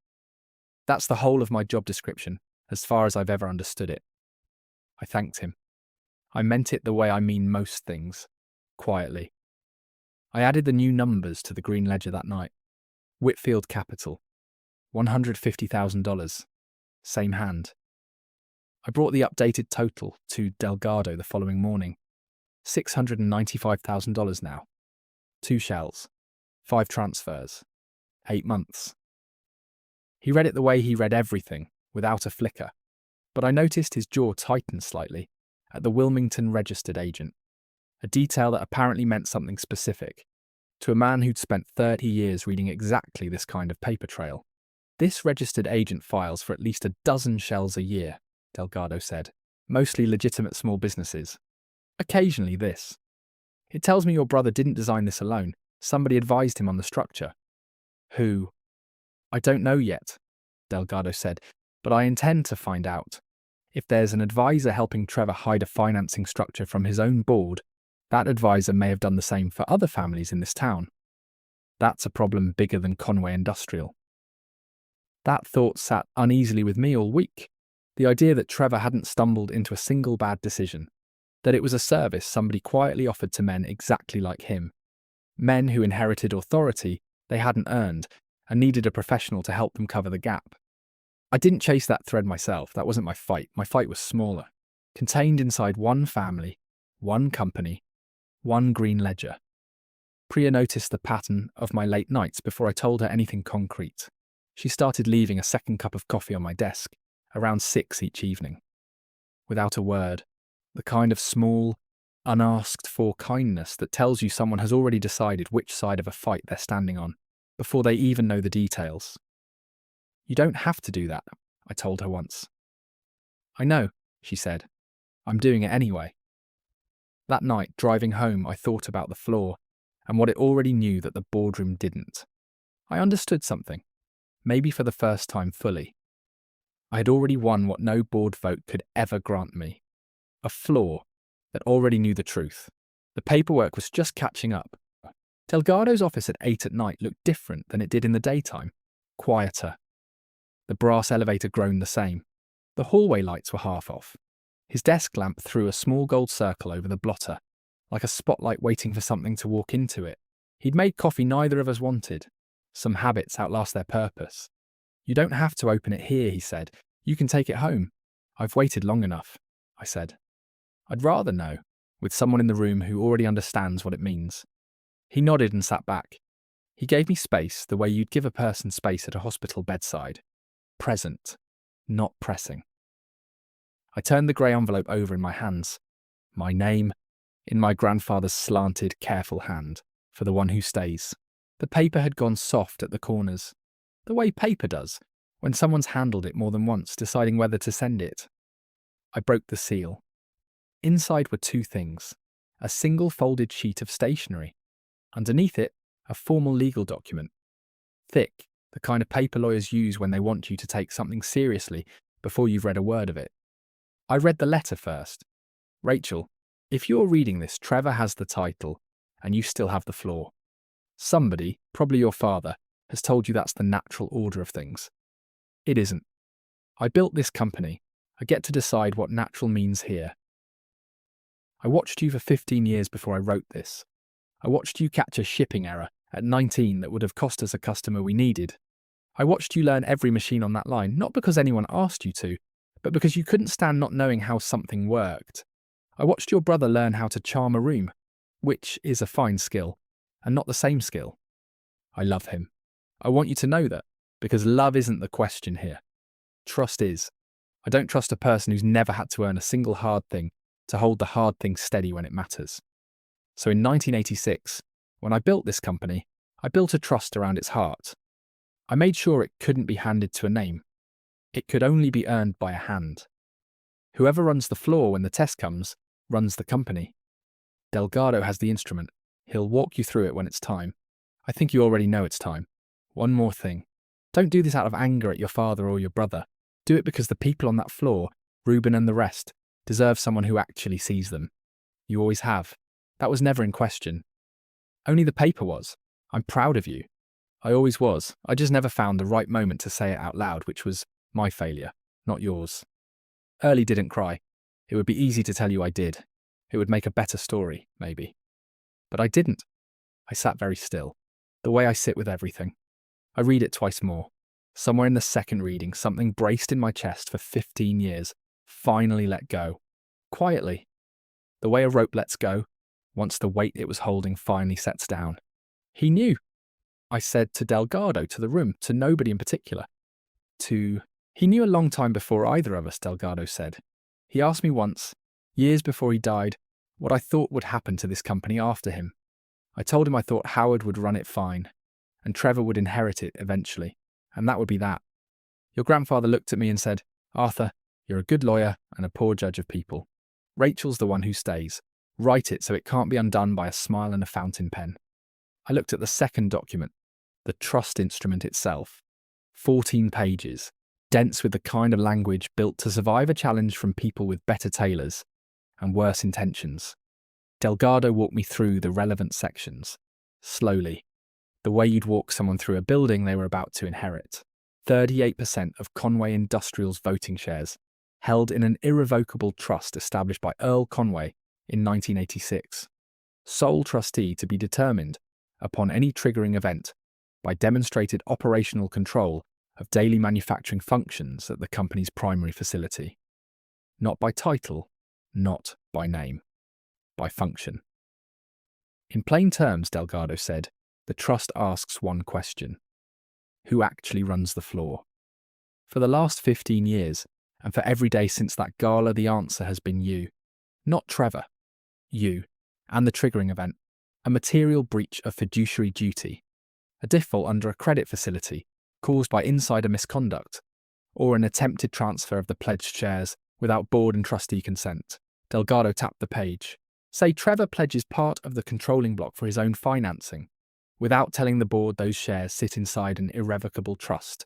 That's the whole of my job description, as far as I've ever understood it. I thanked him. I meant it the way I mean most things, quietly. I added the new numbers to the green ledger that night. Whitfield Capital, $150,000, same hand. I brought the updated total to Delgado the following morning. $695,000 now. 2 shells, 5 transfers, 8 months. He read it the way he read everything, without a flicker, but I noticed his jaw tighten slightly at the Wilmington registered agent, a detail that apparently meant something specific to a man who'd spent 30 years reading exactly this kind of paper trail. This registered agent files for at least a dozen shells a year, Delgado said, mostly legitimate small businesses. Occasionally this. It tells me your brother didn't design this alone. Somebody advised him on the structure. Who? I don't know yet, Delgado said, but I intend to find out. If there's an advisor helping Trevor hide a financing structure from his own board, that advisor may have done the same for other families in this town. That's a problem bigger than Conway Industrial. That thought sat uneasily with me all week. The idea that Trevor hadn't stumbled into a single bad decision, that it was a service somebody quietly offered to men exactly like him. Men who inherited authority they hadn't earned and needed a professional to help them cover the gap. I didn't chase that thread myself, that wasn't my fight. My fight was smaller, contained inside one family, one company, one green ledger. Priya noticed the pattern of my late nights before I told her anything concrete. She started leaving a second cup of coffee on my desk, around 6 each evening. Without a word, the kind of small, unasked-for kindness that tells you someone has already decided which side of a fight they're standing on, before they even know the details. You don't have to do that, I told her once. I know, she said. I'm doing it anyway. That night, driving home, I thought about the floor and what it already knew that the boardroom didn't. I understood something, maybe for the first time fully. I had already won what no board vote could ever grant me. A floor that already knew the truth. The paperwork was just catching up. Delgado's office at 8 at night looked different than it did in the daytime. Quieter. The brass elevator groaned the same. The hallway lights were half off. His desk lamp threw a small gold circle over the blotter, like a spotlight waiting for something to walk into it. He'd made coffee neither of us wanted. Some habits outlast their purpose. You don't have to open it here, he said. You can take it home. I've waited long enough, I said. I'd rather know, with someone in the room who already understands what it means. He nodded and sat back. He gave me space the way you'd give a person space at a hospital bedside. Present, not pressing. I turned the grey envelope over in my hands. My name, in my grandfather's slanted, careful hand, for the one who stays. The paper had gone soft at the corners, the way paper does, when someone's handled it more than once, deciding whether to send it. I broke the seal. Inside were 2 things. A single folded sheet of stationery. Underneath it, a formal legal document. Thick, the kind of paper lawyers use when they want you to take something seriously before you've read a word of it. I read the letter first. Rachel, if you're reading this, Trevor has the title, and you still have the floor. Somebody, probably your father, has told you that's the natural order of things. It isn't. I built this company. I get to decide what natural means here. I watched you for 15 years before I wrote this. I watched you catch a shipping error at 19 that would have cost us a customer we needed. I watched you learn every machine on that line, not because anyone asked you to, but because you couldn't stand not knowing how something worked. I watched your brother learn how to charm a room. which is a fine skill, and not the same skill. I love him. I want you to know that, because love isn't the question here. Trust is. I don't trust a person who's never had to earn a single hard thing to hold the hard thing steady when it matters. So in 1986, when I built this company, I built a trust around its heart. I made sure it couldn't be handed to a name. It could only be earned by a hand. Whoever runs the floor when the test comes, runs the company. Delgado has the instrument. He'll walk you through it when it's time. I think you already know it's time. One more thing. Don't do this out of anger at your father or your brother. Do it because the people on that floor, Ruben and the rest, deserve someone who actually sees them. You always have. That was never in question. Only the paper was. I'm proud of you. I always was. I just never found the right moment to say it out loud, which was my failure, not yours. Early didn't cry. It would be easy to tell you I did. It would make a better story, maybe. But I didn't. I sat very still, the way I sit with everything. I read it twice more. Somewhere in the second reading, something braced in my chest for 15 years finally let go. Quietly. The way a rope lets go, once the weight it was holding finally sets down. He knew. I said to Delgado, to the room, to nobody in particular. He knew a long time before either of us, Delgado said. He asked me once, years before he died, what I thought would happen to this company after him. I told him I thought Howard would run it fine, and Trevor would inherit it eventually, and that would be that. Your grandfather looked at me and said, Arthur, you're a good lawyer and a poor judge of people. Rachel's the one who stays. Write it so it can't be undone by a smile and a fountain pen. I looked at the second document, the trust instrument itself. 14 pages, dense with the kind of language built to survive a challenge from people with better tailors and worse intentions. Delgado walked me through the relevant sections, slowly, the way you'd walk someone through a building they were about to inherit. 38% of Conway Industrial's voting shares, held in an irrevocable trust established by Earl Conway in 1986. Sole trustee to be determined, upon any triggering event, by demonstrated operational control of daily manufacturing functions at the company's primary facility. Not by title, not by name, by function. In plain terms, Delgado said, the trust asks one question. Who actually runs the floor? For the last 15 years, and for every day since that gala, the answer has been you. Not Trevor. You. And the triggering event. A material breach of fiduciary duty. A default under a credit facility caused by insider misconduct, or an attempted transfer of the pledged shares without board and trustee consent. Delgado tapped the page. Say Trevor pledges part of the controlling block for his own financing, without telling the board those shares sit inside an irrevocable trust.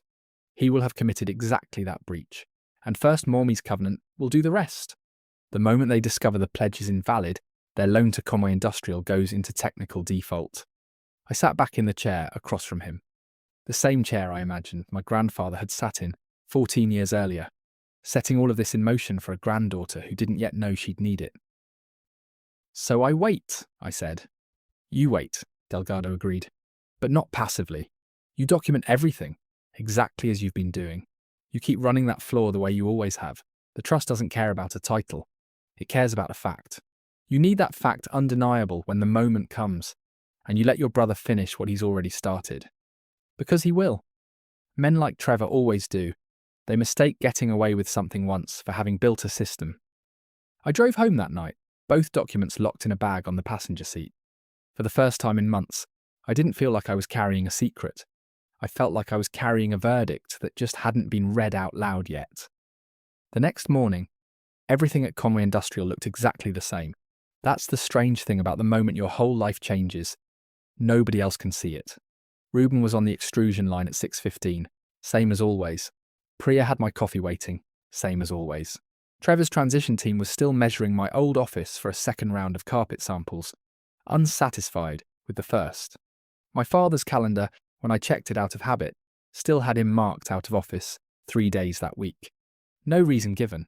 He will have committed exactly that breach, and First Mormy's covenant will do the rest. The moment they discover the pledge is invalid, their loan to Conway Industrial goes into technical default. I sat back in the chair across from him. The same chair, I imagined, my grandfather had sat in 14 years earlier, setting all of this in motion for a granddaughter who didn't yet know she'd need it. So I wait, I said. You wait, Delgado agreed, but not passively. You document everything, exactly as you've been doing. You keep running that floor the way you always have. The trust doesn't care about a title. It cares about a fact. You need that fact undeniable when the moment comes, and you let your brother finish what he's already started. Because he will. Men like Trevor always do. They mistake getting away with something once for having built a system. I drove home that night, both documents locked in a bag on the passenger seat. For the first time in months, I didn't feel like I was carrying a secret. I felt like I was carrying a verdict that just hadn't been read out loud yet. The next morning, everything at Conway Industrial looked exactly the same. That's the strange thing about the moment your whole life changes. Nobody else can see it. Ruben was on the extrusion line at 6:15, same as always. Priya had my coffee waiting, same as always. Trevor's transition team was still measuring my old office for a second round of carpet samples, unsatisfied with the first. My father's calendar, when I checked it out of habit, still had him marked out of office 3 days that week. No reason given.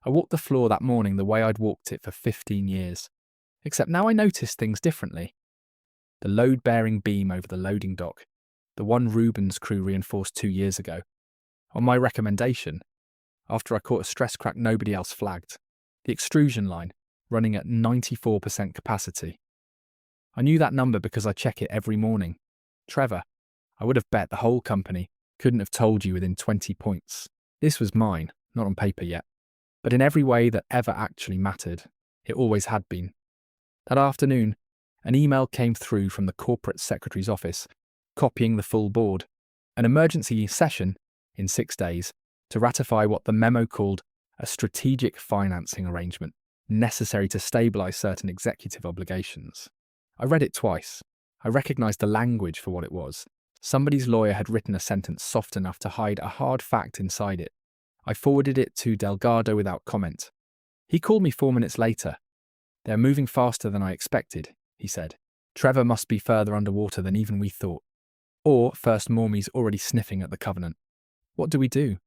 I walked the floor that morning the way I'd walked it for 15 years, except now I noticed things differently. The load-bearing beam over the loading dock, the one Ruben's crew reinforced 2 years ago. On my recommendation, after I caught a stress crack nobody else flagged. The extrusion line, running at 94% capacity. I knew that number because I check it every morning. Trevor, I would have bet the whole company couldn't have told you within 20 points. This was mine, not on paper yet, but in every way that ever actually mattered, it always had been. That afternoon, an email came through from the corporate secretary's office, copying the full board, an emergency session in 6 days to ratify what the memo called a strategic financing arrangement necessary to stabilise certain executive obligations. I read it twice. I recognised the language for what it was. Somebody's lawyer had written a sentence soft enough to hide a hard fact inside it. I forwarded it to Delgado without comment. He called me 4 minutes later. "They're moving faster than I expected," he said. "Trevor must be further underwater than even we thought. Or First Mormy's already sniffing at the covenant. What do?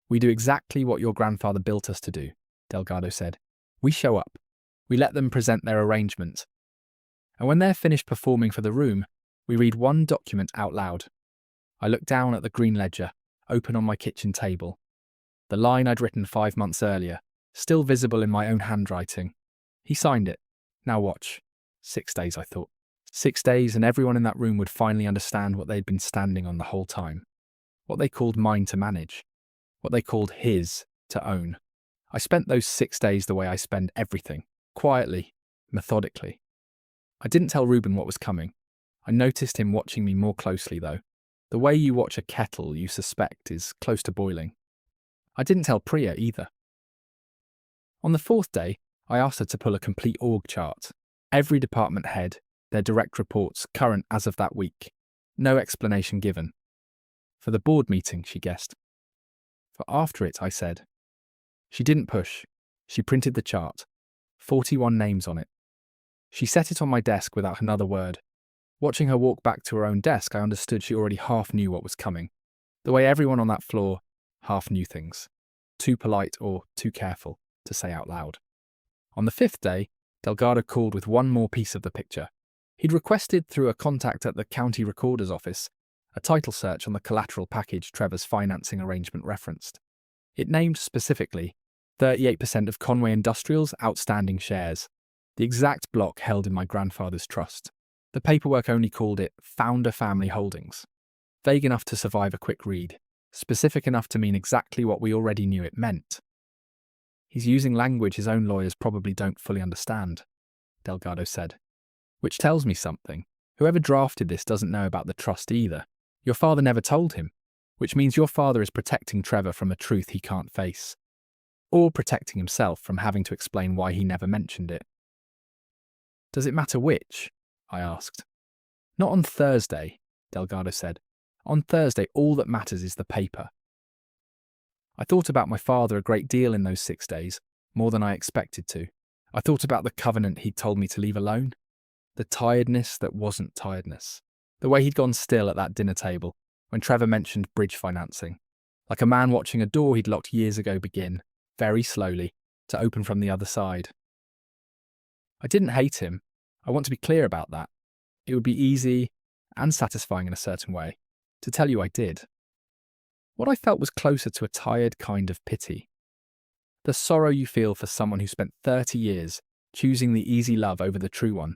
We do exactly what your grandfather built us to do," Delgado said. "We show up. We let them present their arrangement. And when they're finished performing for the room, we read one document out loud." I looked down at the green ledger, open on my kitchen table. The line I'd written 5 months earlier, still visible in my own handwriting. He signed it. Now watch. 6 days, I thought. 6 days, and everyone in that room would finally understand what they'd been standing on the whole time. What they called mine to manage. What they called his to own. I spent those 6 days the way I spend everything. Quietly, methodically. I didn't tell Reuben what was coming. I noticed him watching me more closely, though. The way you watch a kettle you suspect is close to boiling. I didn't tell Priya either. On the 4th day, I asked her to pull a complete org chart. Every department head, their direct reports current as of that week. No explanation given. For the board meeting, she guessed. For after it, I said. She didn't push. She printed the chart. 41 names on it. She set it on my desk without another word. Watching her walk back to her own desk, I understood she already half knew what was coming. The way everyone on that floor half knew things. Too polite or too careful to say out loud. On the 5th day, Delgado called with one more piece of the picture. He'd requested through a contact at the county recorder's office a title search on the collateral package Trevor's financing arrangement referenced. It named specifically 38% of Conway Industrial's outstanding shares, the exact block held in my grandfather's trust. The paperwork only called it Founder Family Holdings. Vague enough to survive a quick read, specific enough to mean exactly what we already knew it meant. He's using language his own lawyers probably don't fully understand, Delgado said. Which tells me something. Whoever drafted this doesn't know about the trust either. Your father never told him, which means your father is protecting Trevor from a truth he can't face. Or protecting himself from having to explain why he never mentioned it. Does it matter which? I asked. Not on Thursday, Delgado said. On Thursday, all that matters is the paper. I thought about my father a great deal in those 6 days, more than I expected to. I thought about the covenant he'd told me to leave alone, the tiredness that wasn't tiredness, the way he'd gone still at that dinner table when Trevor mentioned bridge financing, like a man watching a door he'd locked years ago begin, very slowly, to open from the other side. I didn't hate him. I want to be clear about that. It would be easy, and satisfying in a certain way, to tell you I did. What I felt was closer to a tired kind of pity. The sorrow you feel for someone who spent 30 years choosing the easy love over the true one,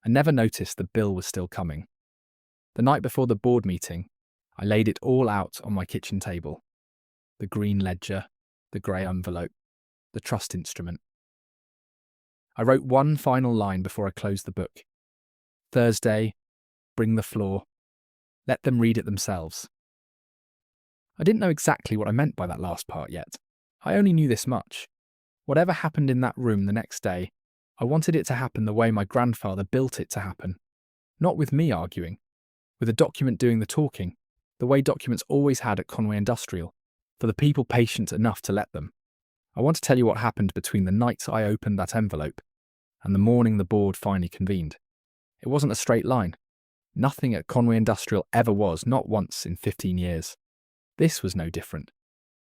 and never noticed the bill was still coming. The night before the board meeting, I laid it all out on my kitchen table. The green ledger, the grey envelope, the trust instrument. I wrote one final line before I closed the book. Thursday, bring the floor. Let them read it themselves. I didn't know exactly what I meant by that last part yet. I only knew this much. Whatever happened in that room the next day, I wanted it to happen the way my grandfather built it to happen. Not with me arguing, with a document doing the talking, the way documents always had at Conway Industrial, for the people patient enough to let them. I want to tell you what happened between the night I opened that envelope and the morning the board finally convened. It wasn't a straight line. Nothing at Conway Industrial ever was, not once in 15 years. This was no different.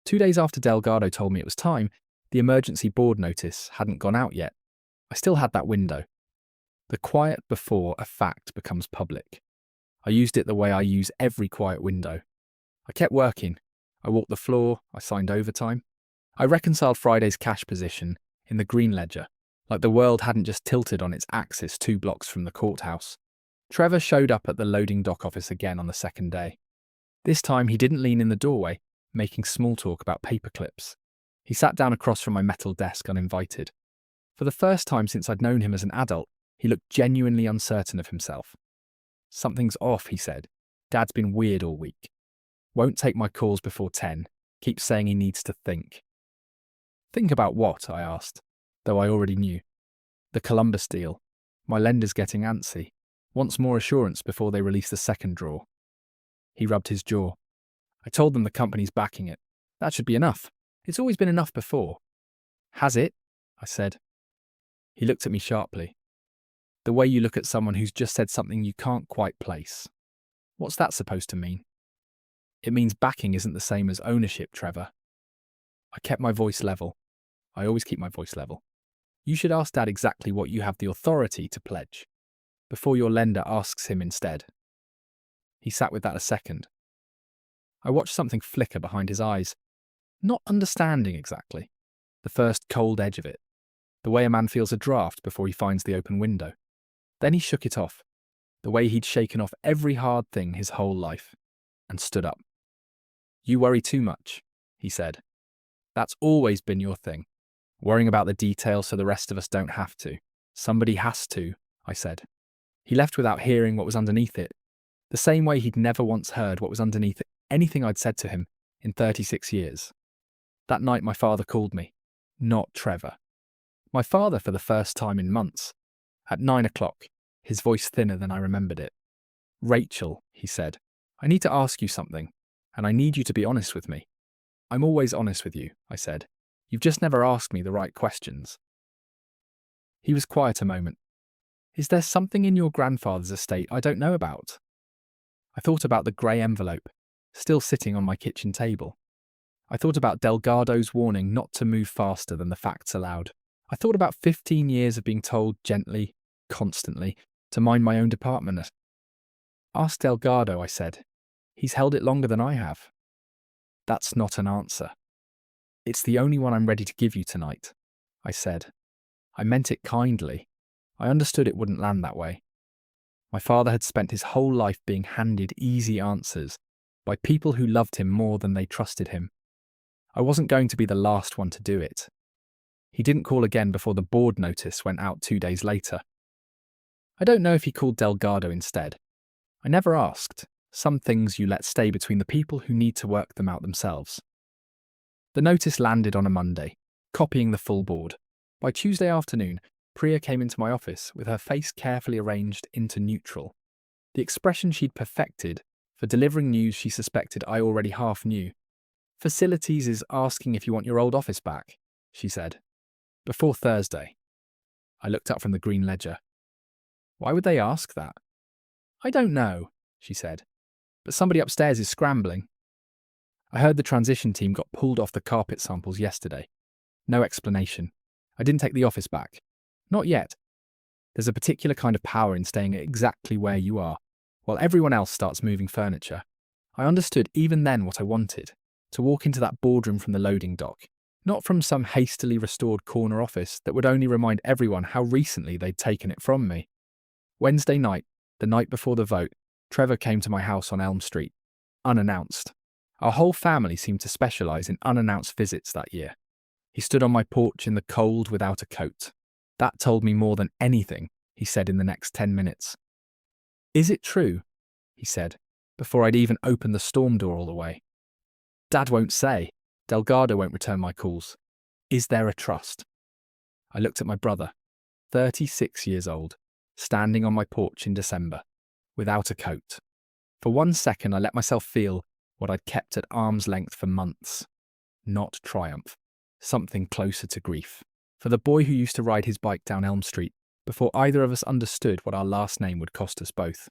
2 days after Delgado told me it was time, the emergency board notice hadn't gone out yet. I still had that window. The quiet before a fact becomes public. I used it the way I use every quiet window. I kept working. I walked the floor. I signed overtime. I reconciled Friday's cash position in the green ledger, like the world hadn't just tilted on its axis 2 blocks from the courthouse. Trevor showed up at the loading dock office again on the second day. This time he didn't lean in the doorway, making small talk about paper clips. He sat down across from my metal desk uninvited. For the first time since I'd known him as an adult, he looked genuinely uncertain of himself. "Something's off," he said. "Dad's been weird all week. Won't take my calls before 10. Keeps saying he needs to think." "Think about what?" I asked, though I already knew. "The Columbus deal. My lender's getting antsy. Wants more assurance before they release the second draw." He rubbed his jaw. "I told them the company's backing it. That should be enough. It's always been enough before." "Has it?" I said. He looked at me sharply. "The way you look at someone who's just said something you can't quite place. What's that supposed to mean?" "It means backing isn't the same as ownership, Trevor." I kept my voice level. I always keep my voice level. "You should ask Dad exactly what you have the authority to pledge, before your lender asks him instead." He sat with that a second. I watched something flicker behind his eyes, not understanding exactly. The first cold edge of it. The way a man feels a draft before he finds the open window. Then he shook it off, the way he'd shaken off every hard thing his whole life, and stood up. "You worry too much," he said. "That's always been your thing. Worrying about the details so the rest of us don't have to. Somebody has to," I said. He left without hearing what was underneath it, the same way he'd never once heard what was underneath anything I'd said to him in 36 years. That night my father called me, not Trevor. My father for the first time in months. At 9 o'clock, his voice thinner than I remembered it. "Rachel," he said, "I need to ask you something, and I need you to be honest with me." "I'm always honest with you," I said. "You've just never asked me the right questions." He was quiet a moment. "Is there something in your grandfather's estate I don't know about?" I thought about the grey envelope, still sitting on my kitchen table. I thought about Delgado's warning not to move faster than the facts allowed. I thought about 15 years of being told gently, constantly, to mind my own department. "Ask Delgado," I said. "He's held it longer than I have." "That's not an answer." "It's the only one I'm ready to give you tonight," I said. I meant it kindly. I understood it wouldn't land that way. My father had spent his whole life being handed easy answers by people who loved him more than they trusted him. I wasn't going to be the last one to do it. He didn't call again before the board notice went out 2 days later. I don't know if he called Delgado instead. I never asked. Some things you let stay between the people who need to work them out themselves. The notice landed on a Monday, copying the full board. By Tuesday afternoon, Priya came into my office with her face carefully arranged into neutral. The expression she'd perfected for delivering news she suspected I already half knew. "Facilities is asking if you want your old office back," she said. "Before Thursday." I looked up from the green ledger. "Why would they ask that?" "I don't know," she said, "but somebody upstairs is scrambling." I heard the transition team got pulled off the carpet samples yesterday. No explanation. I didn't take the office back. Not yet. There's a particular kind of power in staying exactly where you are, while everyone else starts moving furniture. I understood even then what I wanted, to walk into that boardroom from the loading dock, not from some hastily restored corner office that would only remind everyone how recently they'd taken it from me. Wednesday night, the night before the vote, Trevor came to my house on Elm Street, unannounced. Our whole family seemed to specialise in unannounced visits that year. He stood on my porch in the cold without a coat. That told me more than anything, he said in the next 10 minutes. "Is it true?" he said, before I'd even opened the storm door all the way. "Dad won't say. Delgado won't return my calls. Is there a trust?" I looked at my brother, 36 years old, standing on my porch in December, without a coat. For 1 second I let myself feel what I'd kept at arm's length for months. Not triumph. Something closer to grief. For the boy who used to ride his bike down Elm Street before either of us understood what our last name would cost us both.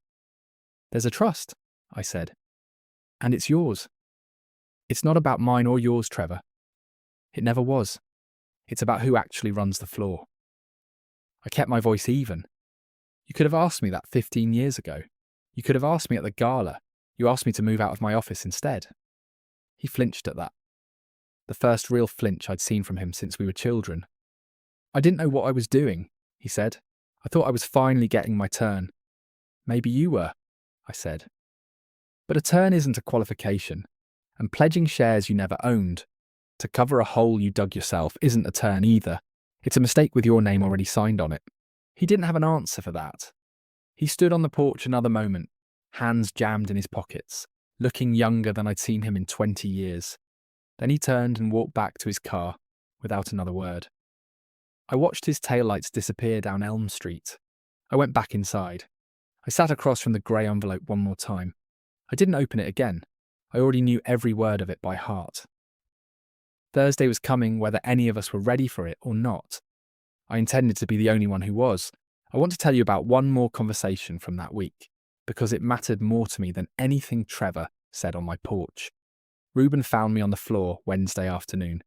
"There's a trust," I said. "And it's yours." "It's not about mine or yours, Trevor. It never was. It's about who actually runs the floor." I kept my voice even. "You could have asked me that 15 years ago. You could have asked me at the gala. You asked me to move out of my office instead." He flinched at that. The first real flinch I'd seen from him since we were children. I didn't know what I was doing, he said. I thought I was finally getting my turn. Maybe you were, I said. But a turn isn't a qualification, and pledging shares you never owned to cover a hole you dug yourself isn't a turn either. It's a mistake with your name already signed on it. He didn't have an answer for that. He stood on the porch another moment, hands jammed in his pockets, looking younger than I'd seen him in 20 years. Then he turned and walked back to his car without another word. I watched his taillights disappear down Elm Street. I went back inside. I sat across from the grey envelope one more time. I didn't open it again. I already knew every word of it by heart. Thursday was coming whether any of us were ready for it or not. I intended to be the only one who was. I want to tell you about one more conversation from that week, because it mattered more to me than anything Trevor said on my porch. Reuben found me on the floor Wednesday afternoon,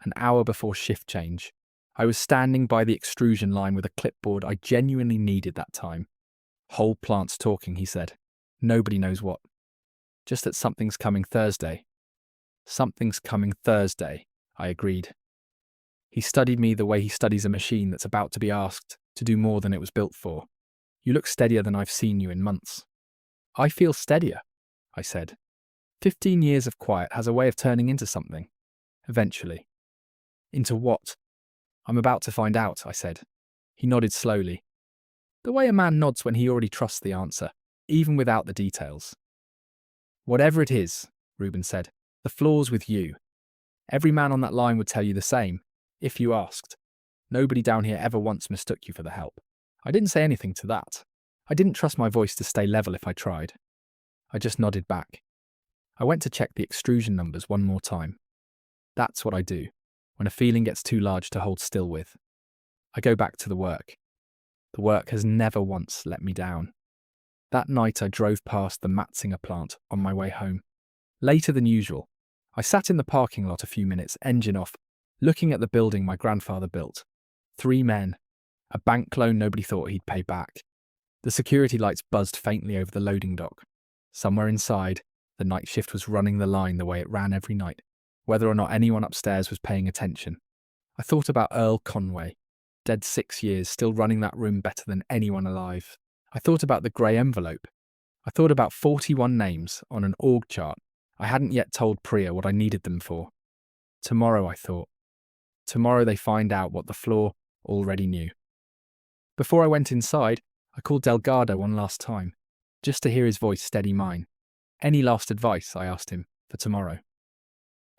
an hour before shift change. I was standing by the extrusion line with a clipboard I genuinely needed that time. Whole plants talking, he said. Nobody knows what. Just that something's coming Thursday. Something's coming Thursday, I agreed. He studied me the way he studies a machine that's about to be asked to do more than it was built for. You look steadier than I've seen you in months. I feel steadier, I said. 15 years of quiet has a way of turning into something. Eventually. Into what? I'm about to find out, I said. He nodded slowly. The way a man nods when he already trusts the answer, even without the details. Whatever it is, Reuben said, the flaw's with you. Every man on that line would tell you the same, if you asked. Nobody down here ever once mistook you for the help. I didn't say anything to that. I didn't trust my voice to stay level if I tried. I just nodded back. I went to check the extrusion numbers one more time. That's what I do, when a feeling gets too large to hold still with. I go back to the work. The work has never once let me down. That night I drove past the Matzinger plant on my way home. Later than usual, I sat in the parking lot a few minutes, engine off, looking at the building my grandfather built. 3 men, a bank loan nobody thought he'd pay back. The security lights buzzed faintly over the loading dock. Somewhere inside, the night shift was running the line the way it ran every night, whether or not anyone upstairs was paying attention. I thought about Earl Conway, dead 6 years, still running that room better than anyone alive. I thought about the grey envelope. I thought about 41 names on an org chart. I hadn't yet told Priya what I needed them for. Tomorrow, I thought. Tomorrow they find out what the floor already knew. Before I went inside, I called Delgado one last time, just to hear his voice steady mine. Any last advice, I asked him, for tomorrow?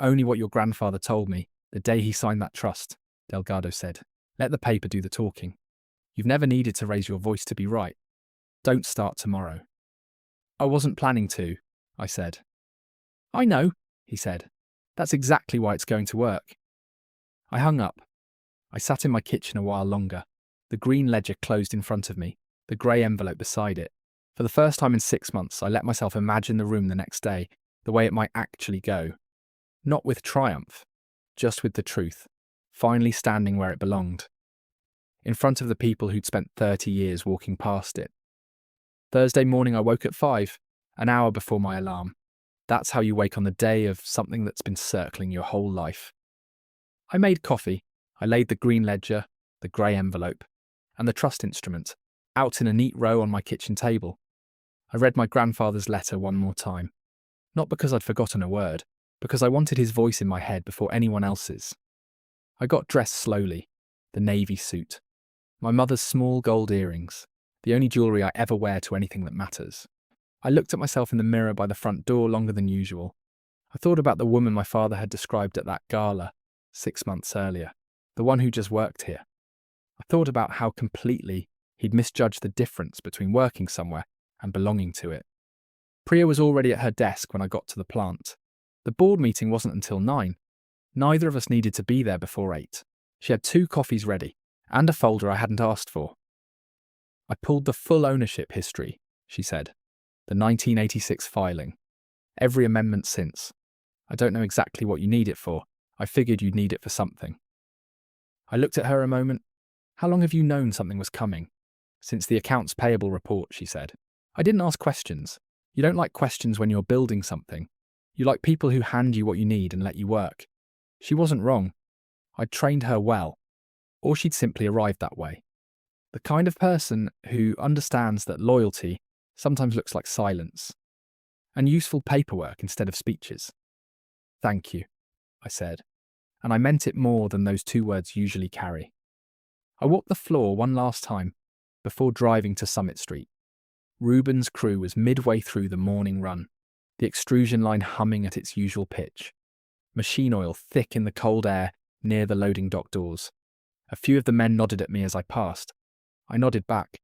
Only what your grandfather told me the day he signed that trust, Delgado said. Let the paper do the talking. You've never needed to raise your voice to be right. Don't start tomorrow. I wasn't planning to, I said. I know, he said. That's exactly why it's going to work. I hung up. I sat in my kitchen a while longer. The green ledger closed in front of me, the grey envelope beside it. For the first time in 6 months, I let myself imagine the room the next day, the way it might actually go. Not with triumph, just with the truth, finally standing where it belonged. In front of the people who'd spent 30 years walking past it. Thursday morning I woke at 5, an hour before my alarm. That's how you wake on the day of something that's been circling your whole life. I made coffee. I laid the green ledger, the grey envelope, and the trust instrument out in a neat row on my kitchen table. I read my grandfather's letter one more time. Not because I'd forgotten a word, because I wanted his voice in my head before anyone else's. I got dressed slowly, the navy suit, my mother's small gold earrings, the only jewellery I ever wear to anything that matters. I looked at myself in the mirror by the front door longer than usual. I thought about the woman my father had described at that gala 6 months earlier, the one who just worked here. I thought about how completely he'd misjudged the difference between working somewhere and belonging to it. Priya was already at her desk when I got to the plant. The board meeting wasn't until 9. Neither of us needed to be there before 8. She had 2 coffees ready, and a folder I hadn't asked for. I pulled the full ownership history, she said. The 1986 filing. Every amendment since. I don't know exactly what you need it for. I figured you'd need it for something. I looked at her a moment. How long have you known something was coming? Since the accounts payable report, she said. I didn't ask questions. You don't like questions when you're building something. You like people who hand you what you need and let you work. She wasn't wrong. I'd trained her well. or she'd simply arrived that way. The kind of person who understands that loyalty sometimes looks like silence and useful paperwork instead of speeches. Thank you, I said, and I meant it more than those 2 words usually carry. I walked the floor one last time before driving to Summit Street. Ruben's crew was midway through the morning run, the extrusion line humming at its usual pitch, machine oil thick in the cold air near the loading dock doors. A few of the men nodded at me as I passed. I nodded back.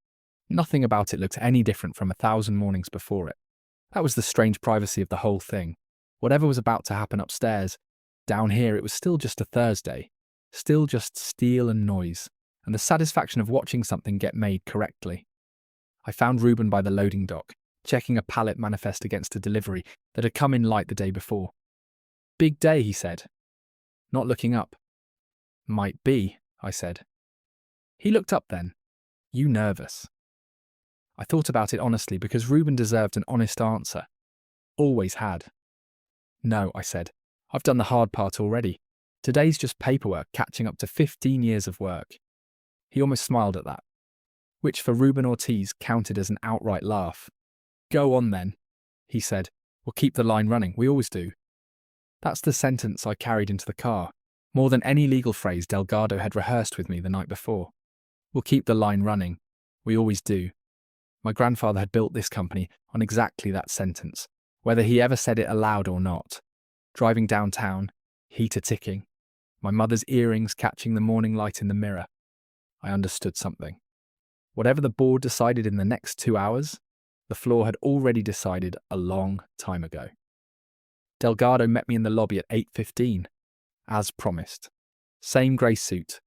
Nothing about it looked any different from 1,000 mornings before it. That was the strange privacy of the whole thing. Whatever was about to happen upstairs, down here it was still just a Thursday, still just steel and noise, and the satisfaction of watching something get made correctly. I found Ruben by the loading dock, checking a pallet manifest against a delivery that had come in light the day before. Big day, he said, not looking up. Might be, I said. He looked up then. You nervous? I thought about it honestly because Ruben deserved an honest answer. Always had. No, I said. I've done the hard part already. Today's just paperwork catching up to 15 years of work. He almost smiled at that, which for Ruben Ortiz counted as an outright laugh. Go on then, he said. We'll keep the line running, we always do. That's the sentence I carried into the car, more than any legal phrase Delgado had rehearsed with me the night before. We'll keep the line running, we always do. My grandfather had built this company on exactly that sentence, whether he ever said it aloud or not. Driving downtown, heater ticking, my mother's earrings catching the morning light in the mirror. I understood something. Whatever the board decided in the next 2 hours, the floor had already decided a long time ago. Delgado met me in the lobby at 8:15, as promised. Same grey suit.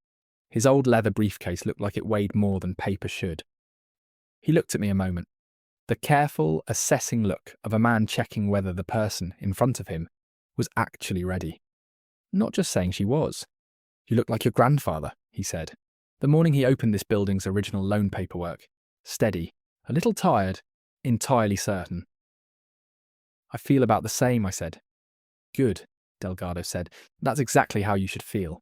His old leather briefcase looked like it weighed more than paper should. He looked at me a moment, the careful, assessing look of a man checking whether the person in front of him was actually ready. Not just saying she was. You look like your grandfather, he said. The morning he opened this building's original loan paperwork. Steady, a little tired, entirely certain. I feel about the same, I said. Good, Delgado said. That's exactly how you should feel.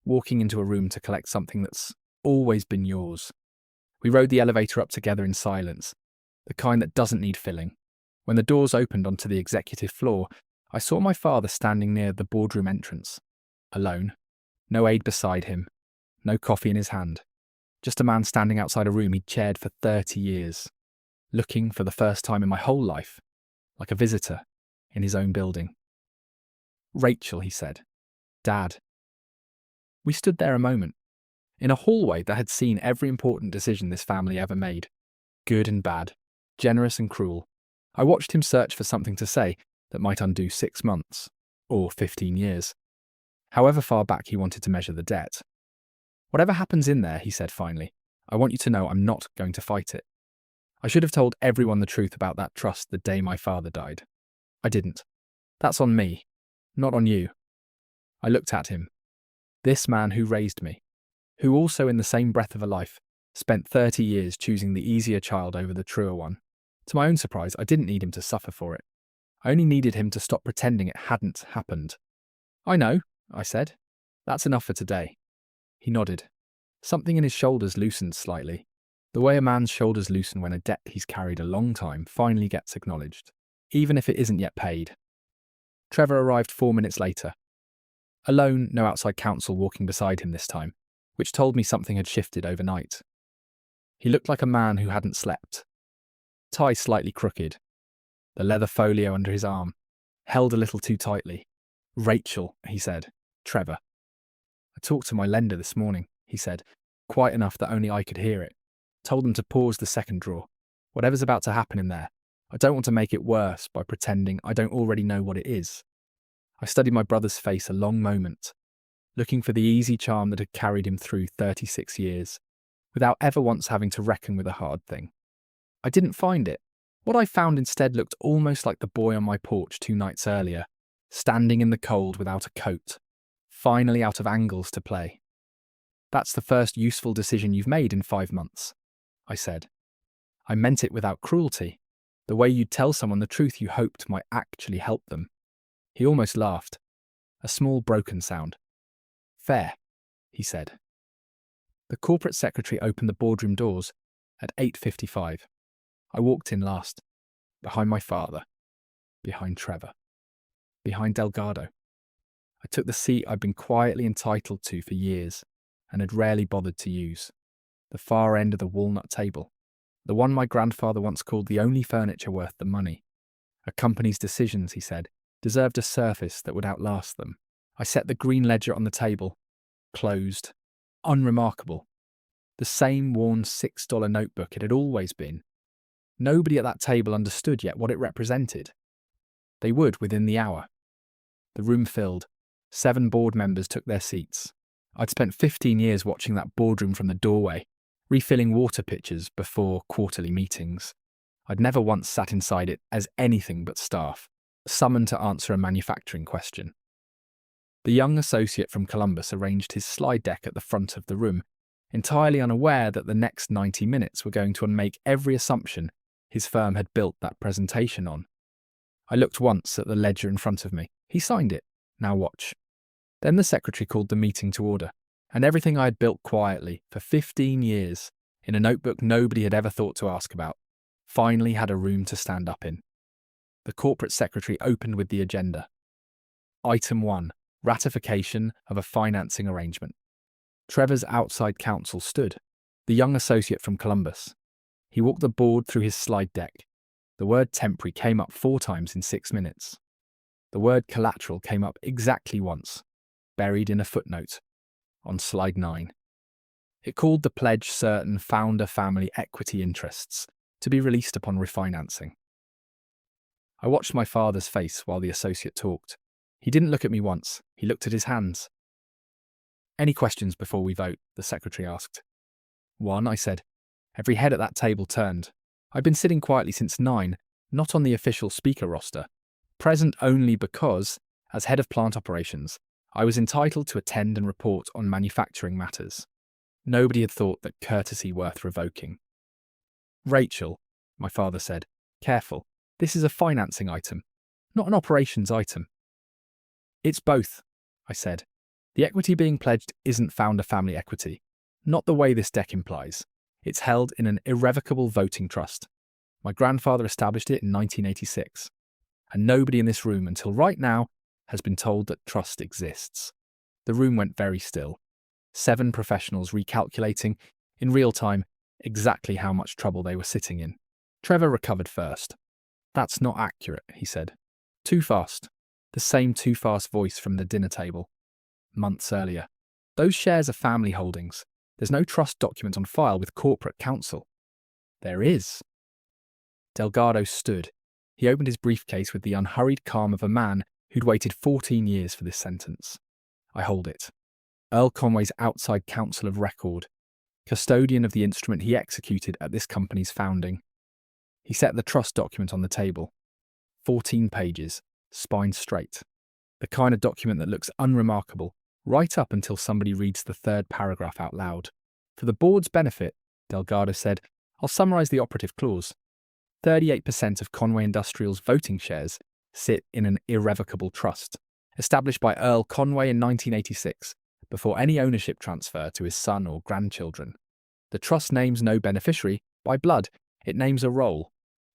Walking into a room to collect something that's always been yours. We rode the elevator up together in silence, the kind that doesn't need filling. When the doors opened onto the executive floor, I saw my father standing near the boardroom entrance. Alone. No aide beside him. No coffee in his hand. Just a man standing outside a room he'd chaired for 30 years. Looking for the first time in my whole life, like a visitor, in his own building. Rachel, he said. Dad. We stood there a moment, in a hallway that had seen every important decision this family ever made. Good and bad, generous and cruel. I watched him search for something to say that might undo 6 months, or 15 years. However far back he wanted to measure the debt. Whatever happens in there, he said finally, I want you to know I'm not going to fight it. I should have told everyone the truth about that trust the day my father died. I didn't. That's on me, not on you. I looked at him. This man who raised me, who also in the same breath of a life, spent 30 years choosing the easier child over the truer one. To my own surprise, I didn't need him to suffer for it. I only needed him to stop pretending it hadn't happened. I know, I said. That's enough for today. He nodded. Something in his shoulders loosened slightly. The way a man's shoulders loosen when a debt he's carried a long time finally gets acknowledged, even if it isn't yet paid. Trevor arrived 4 minutes later. Alone, no outside counsel walking beside him this time, which told me something had shifted overnight. He looked like a man who hadn't slept. Tie slightly crooked. The leather folio under his arm, held a little too tightly. Rachel, he said. Trevor. I talked to my lender this morning, he said, quiet enough that only I could hear it. Told them to pause the second drawer. Whatever's about to happen in there, I don't want to make it worse by pretending I don't already know what it is. I studied my brother's face a long moment, looking for the easy charm that had carried him through 36 years, without ever once having to reckon with a hard thing. I didn't find it. What I found instead looked almost like the boy on my porch 2 nights earlier, standing in the cold without a coat, finally out of angles to play. That's the first useful decision you've made in 5 months, I said. I meant it without cruelty, the way you'd tell someone the truth you hoped might actually help them. He almost laughed, a small broken sound. Fair, he said. The corporate secretary opened the boardroom doors at 8:55. I walked in last, behind my father, behind Trevor, behind Delgado. I took the seat I'd been quietly entitled to for years and had rarely bothered to use, the far end of the walnut table, the one my grandfather once called the only furniture worth the money. A company's decisions, he said, deserved a surface that would outlast them. I set the green ledger on the table, closed, unremarkable. The same worn $6 notebook it had always been. Nobody at that table understood yet what it represented. They would within the hour. The room filled. 7 board members took their seats. I'd spent 15 years watching that boardroom from the doorway, refilling water pitchers before quarterly meetings. I'd never once sat inside it as anything but staff, summoned to answer a manufacturing question. The young associate from Columbus arranged his slide deck at the front of the room, entirely unaware that the next 90 minutes were going to unmake every assumption his firm had built that presentation on. I looked once at the ledger in front of me. He signed it. Now watch. Then the secretary called the meeting to order, and everything I had built quietly for 15 years in a notebook nobody had ever thought to ask about finally had a room to stand up in. The corporate secretary opened with the agenda. Item 1. Ratification of a financing arrangement. Trevor's outside counsel stood, the young associate from Columbus. He walked the board through his slide deck. The word temporary came up 4 times in 6 minutes. The word collateral came up exactly once, buried in a footnote, on slide 9. It called the pledge certain founder family equity interests to be released upon refinancing. I watched my father's face while the associate talked. He didn't look at me once, he looked at his hands. Any questions before we vote? The secretary asked. 1, I said. Every head at that table turned. I'd been sitting quietly since 9, not on the official speaker roster, present only because, as head of plant operations, I was entitled to attend and report on manufacturing matters. Nobody had thought that courtesy worth revoking. Rachel, my father said, careful, this is a financing item, not an operations item. It's both, I said. The equity being pledged isn't founder family equity, not the way this deck implies. It's held in an irrevocable voting trust. My grandfather established it in 1986, and nobody in this room until right now has been told that trust exists. The room went very still. 7 professionals recalculating, in real time, exactly how much trouble they were sitting in. Trevor recovered first. That's not accurate, he said. Too fast. The same too fast voice from the dinner table. Months earlier. Those shares are family holdings. There's no trust document on file with corporate counsel. There is. Delgado stood. He opened his briefcase with the unhurried calm of a man who'd waited 14 years for this sentence. I hold it. Earl Conway's outside counsel of record, custodian of the instrument he executed at this company's founding. He set the trust document on the table. 14 pages, spine straight. The kind of document that looks unremarkable, right up until somebody reads the 3rd paragraph out loud. For the board's benefit, Delgado said, I'll summarise the operative clause. 38% of Conway Industrial's voting shares sit in an irrevocable trust, established by Earl Conway in 1986, before any ownership transfer to his son or grandchildren. The trust names no beneficiary. By blood, it names a role.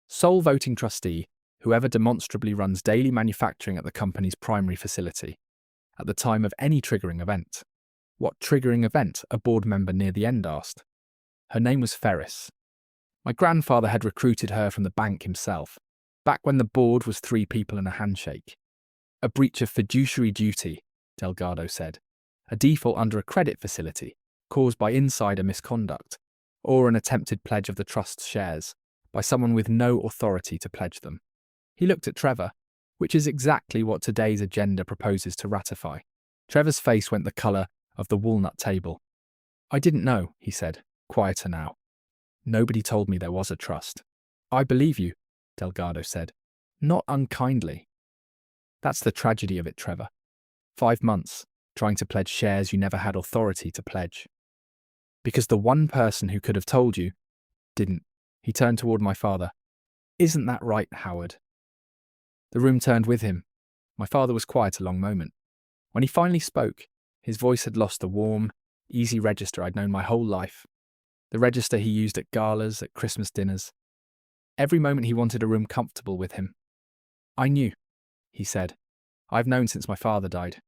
Sole voting trustee, whoever demonstrably runs daily manufacturing at the company's primary facility, at the time of any triggering event. What triggering event? A board member near the end asked. Her name was Ferris. My grandfather had recruited her from the bank himself, back when the board was 3 people and a handshake. A breach of fiduciary duty, Delgado said. A default under a credit facility, caused by insider misconduct, or an attempted pledge of the trust's shares, by someone with no authority to pledge them. He looked at Trevor, which is exactly what today's agenda proposes to ratify. Trevor's face went the colour of the walnut table. I didn't know, he said, quieter now. Nobody told me there was a trust. I believe you, Delgado said, not unkindly. That's the tragedy of it, Trevor. 5 months, trying to pledge shares you never had authority to pledge. Because the one person who could have told you didn't. He turned toward my father. Isn't that right, Howard? The room turned with him. My father was quiet a long moment. When he finally spoke, his voice had lost the warm, easy register I'd known my whole life. The register he used at galas, at Christmas dinners. Every moment he wanted a room comfortable with him. I knew, he said. I've known since my father died.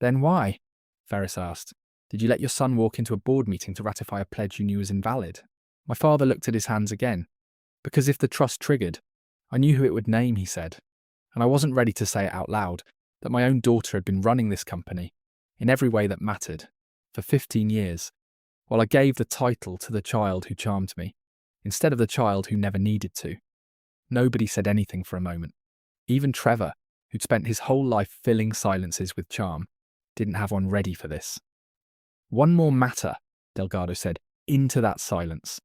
Then why? Ferris asked. Did you let your son walk into a board meeting to ratify a pledge you knew was invalid? My father looked at his hands again. Because if the trust triggered, I knew who it would name, he said. And I wasn't ready to say it out loud, that my own daughter had been running this company, in every way that mattered, for 15 years, while I gave the title to the child who charmed me, instead of the child who never needed to. Nobody said anything for a moment. Even Trevor, who'd spent his whole life filling silences with charm, didn't have one ready for this. One more matter, Delgado said, into that silence.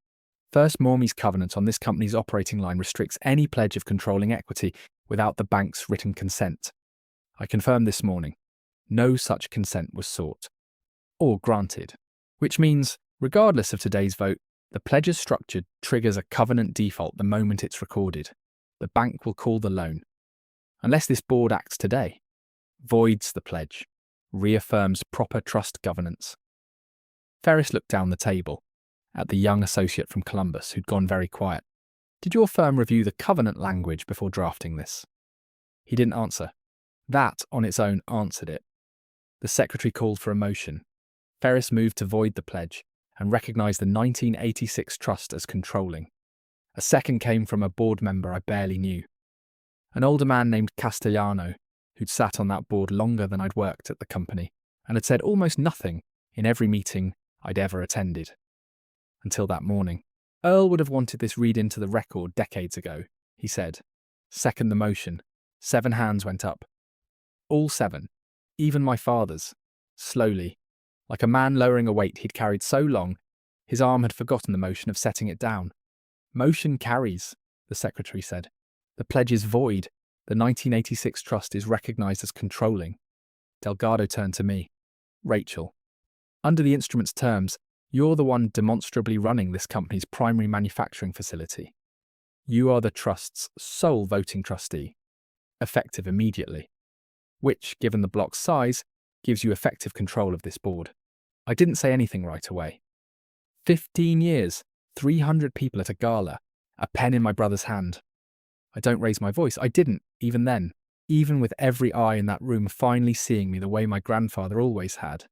First Mormy's covenant on this company's operating line restricts any pledge of controlling equity without the bank's written consent. I confirmed this morning. No such consent was sought. Or granted. Which means, regardless of today's vote, the pledge as structured triggers a covenant default the moment it's recorded. The bank will call the loan. Unless this board acts today. Voids the pledge. Reaffirms proper trust governance. Ferris looked down the table at the young associate from Columbus who'd gone very quiet. Did your firm review the covenant language before drafting this? He didn't answer. That, on its own, answered it. The secretary called for a motion. Ferris moved to void the pledge and recognised the 1986 trust as controlling. A second came from a board member I barely knew. An older man named Castellano, who'd sat on that board longer than I'd worked at the company and had said almost nothing in every meeting I'd ever attended. Until that morning. Earl would have wanted this read into the record decades ago, he said. Second the motion. 7 hands went up. All 7. Even my father's. Slowly. Like a man lowering a weight he'd carried so long, his arm had forgotten the motion of setting it down. Motion carries, the secretary said. The pledge is void. The 1986 trust is recognised as controlling. Delgado turned to me. Rachel. Under the instrument's terms, you're the one demonstrably running this company's primary manufacturing facility. You are the trust's sole voting trustee, effective immediately, which, given the block's size, gives you effective control of this board. I didn't say anything right away. 15 years, 300 people at a gala, a pen in my brother's hand. I don't raise my voice. I didn't, even then, even with every eye in that room finally seeing me the way my grandfather always had.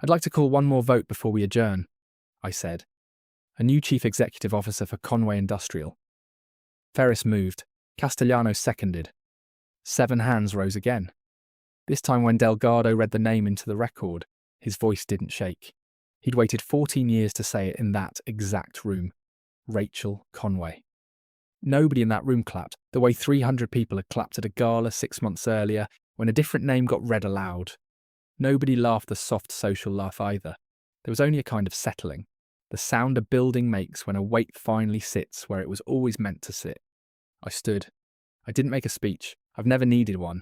I'd like to call one more vote before we adjourn, I said. A new chief executive officer for Conway Industrial. Ferris moved. Castellano seconded. 7 hands rose again. This time when Delgado read the name into the record, his voice didn't shake. He'd waited 14 years to say it in that exact room. Rachel Conway. Nobody in that room clapped, the way 300 people had clapped at a gala 6 months earlier when a different name got read aloud. Nobody laughed the soft social laugh either. There was only a kind of settling, the sound a building makes when a weight finally sits where it was always meant to sit. I stood. I didn't make a speech. I've never needed one.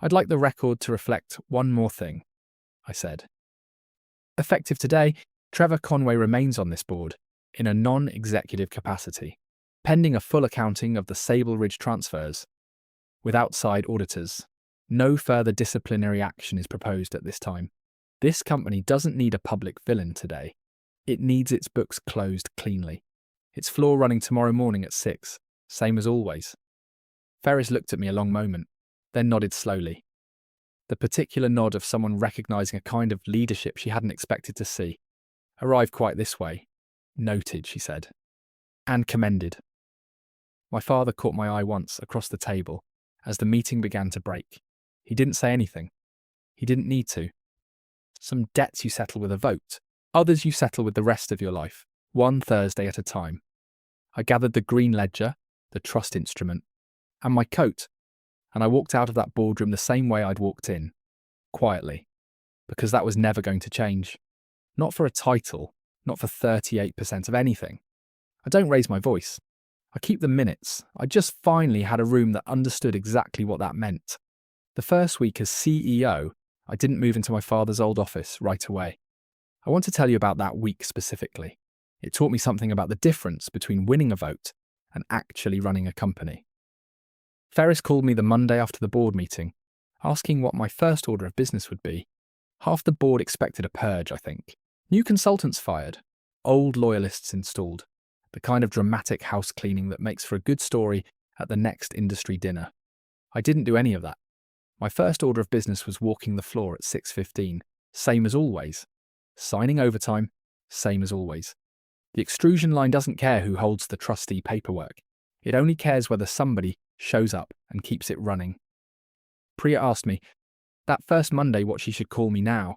I'd like the record to reflect one more thing, I said. Effective today, Trevor Conway remains on this board, in a non-executive capacity, pending a full accounting of the Sable Ridge transfers. With outside auditors, no further disciplinary action is proposed at this time. This company doesn't need a public villain today. It needs its books closed cleanly. Its floor running tomorrow morning at 6, same as always. Ferris looked at me a long moment, then nodded slowly. The particular nod of someone recognising a kind of leadership she hadn't expected to see. Arrived quite this way. Noted, she said. And commended. My father caught my eye once across the table as the meeting began to break. He didn't say anything. He didn't need to. Some debts you settle with a vote. Others you settle with the rest of your life, one Thursday at a time. I gathered the green ledger, the trust instrument, and my coat, and I walked out of that boardroom the same way I'd walked in, quietly, because that was never going to change. Not for a title, not for 38% of anything. I don't raise my voice. I keep the minutes. I just finally had a room that understood exactly what that meant. The first week as CEO, I didn't move into my father's old office right away. I want to tell you about that week specifically. It taught me something about the difference between winning a vote and actually running a company. Ferris called me the Monday after the board meeting, asking what my first order of business would be. Half the board expected a purge, I think. New consultants fired, old loyalists installed, the kind of dramatic house cleaning that makes for a good story at the next industry dinner. I didn't do any of that. My first order of business was walking the floor at 6:15, same as always. Signing overtime, same as always. The extrusion line doesn't care who holds the trustee paperwork. It only cares whether somebody shows up and keeps it running. Priya asked me, that first Monday, what she should call me now.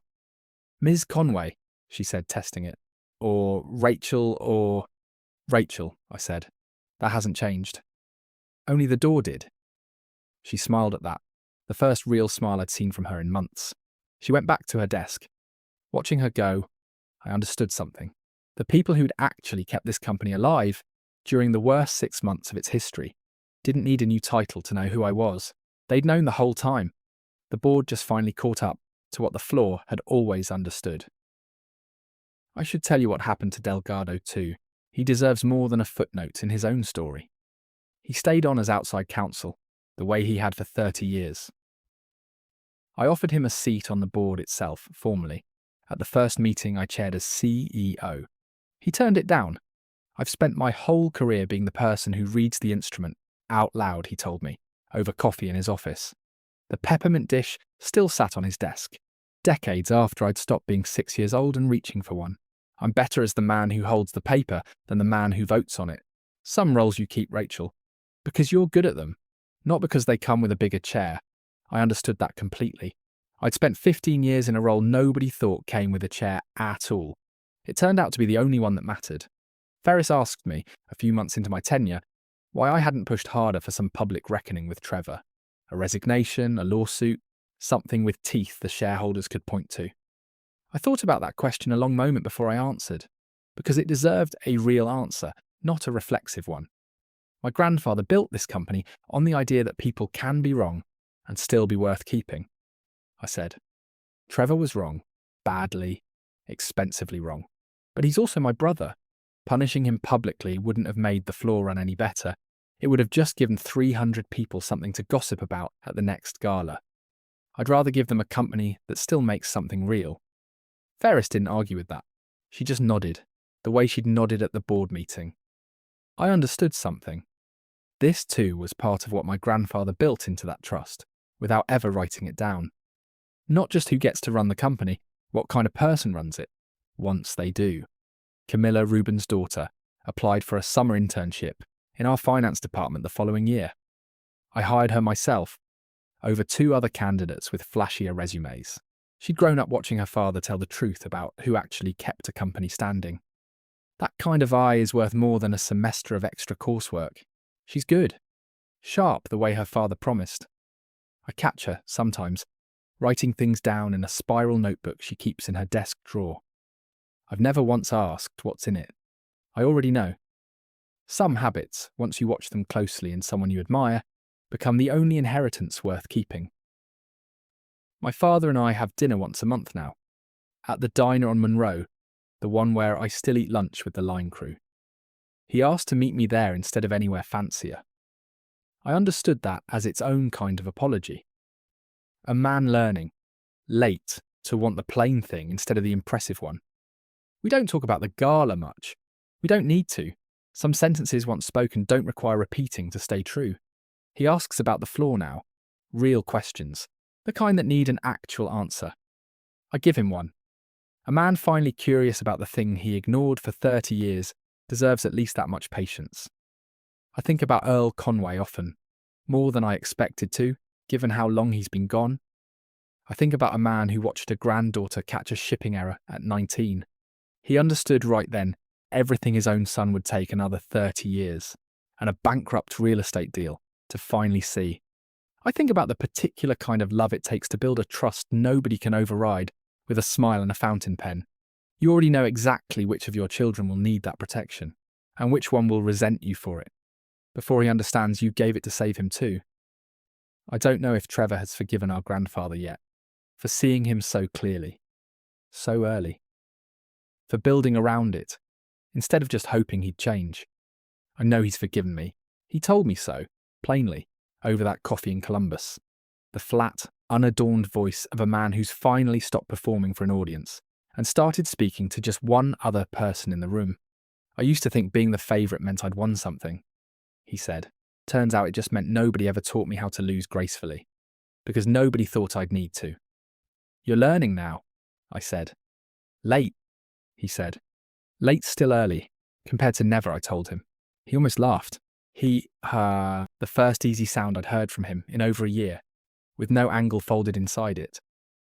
Ms. Conway, she said, testing it. Or Rachel, or... Rachel, I said. That hasn't changed. Only the door did. She smiled at that, the first real smile I'd seen from her in months. She went back to her desk. Watching her go, I understood something. The people who'd actually kept this company alive during the worst 6 months of its history didn't need a new title to know who I was. They'd known the whole time. The board just finally caught up to what the floor had always understood. I should tell you what happened to Delgado too. He deserves more than a footnote in his own story. He stayed on as outside counsel, the way he had for 30 years. I offered him a seat on the board itself, formally, at the first meeting I chaired as CEO. He turned it down. I've spent my whole career being the person who reads the instrument out loud, he told me, over coffee in his office. The peppermint dish still sat on his desk, decades after I'd stopped being 6 years old and reaching for one. I'm better as the man who holds the paper than the man who votes on it. Some roles you keep, Rachel, because you're good at them, not because they come with a bigger chair. I understood that completely. I'd spent 15 years in a role nobody thought came with a chair at all. It turned out to be the only one that mattered. Ferris asked me, a few months into my tenure, why I hadn't pushed harder for some public reckoning with Trevor. A resignation, a lawsuit, something with teeth the shareholders could point to. I thought about that question a long moment before I answered, because it deserved a real answer, not a reflexive one. My grandfather built this company on the idea that people can be wrong and still be worth keeping. I said, Trevor was wrong, badly, expensively wrong. But he's also my brother. Punishing him publicly wouldn't have made the floor run any better. It would have just given 300 people something to gossip about at the next gala. I'd rather give them a company that still makes something real. Ferris didn't argue with that. She just nodded, the way she'd nodded at the board meeting. I understood something. This too was part of what my grandfather built into that trust, without ever writing it down. Not just who gets to run the company, what kind of person runs it, once they do. Camilla, Ruben's daughter, applied for a summer internship in our finance department the following year. I hired her myself, over 2 other candidates with flashier resumes. She'd grown up watching her father tell the truth about who actually kept a company standing. That kind of eye is worth more than a semester of extra coursework. She's good. Sharp the way her father promised. I catch her, sometimes, writing things down in a spiral notebook she keeps in her desk drawer. I've never once asked what's in it. I already know. Some habits, once you watch them closely in someone you admire, become the only inheritance worth keeping. My father and I have dinner once a month now, at the diner on Monroe, the one where I still eat lunch with the line crew. He asked to meet me there instead of anywhere fancier. I understood that as its own kind of apology. A man learning, late, to want the plain thing instead of the impressive one. We don't talk about the gala much. We don't need to. Some sentences once spoken don't require repeating to stay true. He asks about the floor now. Real questions. The kind that need an actual answer. I give him one. A man finally curious about the thing he ignored for 30 years deserves at least that much patience. I think about Earl Conway often, more than I expected to, given how long he's been gone. I think about a man who watched a granddaughter catch a shipping error at 19. He understood right then everything his own son would take another 30 years, and a bankrupt real estate deal to finally see. I think about the particular kind of love it takes to build a trust nobody can override with a smile and a fountain pen. You already know exactly which of your children will need that protection, and which one will resent you for it, before he understands you gave it to save him too. I don't know if Trevor has forgiven our grandfather yet, for seeing him so clearly, so early, for building around it, instead of just hoping he'd change. I know he's forgiven me. He told me so, plainly, over that coffee in Columbus. The flat, unadorned voice of a man who's finally stopped performing for an audience and started speaking to just one other person in the room. I used to think being the favourite meant I'd won something, he said. Turns out it just meant nobody ever taught me how to lose gracefully, because nobody thought I'd need to. You're learning now, I said. Late, he said. Late's still early, compared to never, I told him. He almost laughed. The first easy sound I'd heard from him in over a year, with no angle folded inside it.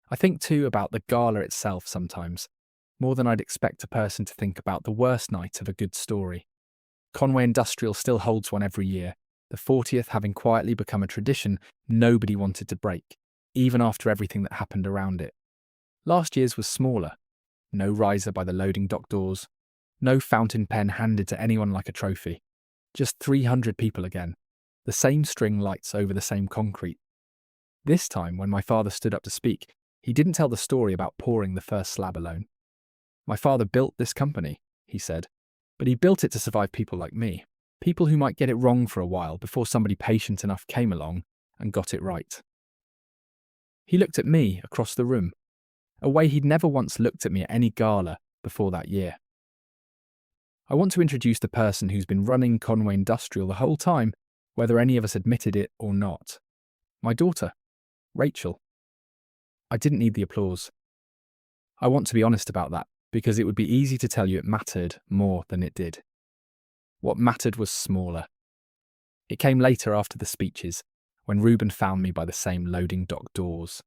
I think too about the gala itself sometimes, more than I'd expect a person to think about the worst night of a good story. Conway Industrial still holds one every year, the 40th having quietly become a tradition nobody wanted to break, even after everything that happened around it. Last year's was smaller. No riser by the loading dock doors, no fountain pen handed to anyone like a trophy. Just 300 people again, the same string lights over the same concrete. This time, when my father stood up to speak, he didn't tell the story about pouring the first slab alone. My father built this company, he said, but he built it to survive people like me, people who might get it wrong for a while before somebody patient enough came along and got it right. He looked at me across the room, a way he'd never once looked at me at any gala before that year. I want to introduce the person who's been running Conway Industrial the whole time, whether any of us admitted it or not. My daughter, Rachel. I didn't need the applause. I want to be honest about that, because it would be easy to tell you it mattered more than it did. What mattered was smaller. It came later after the speeches, when Reuben found me by the same loading dock doors,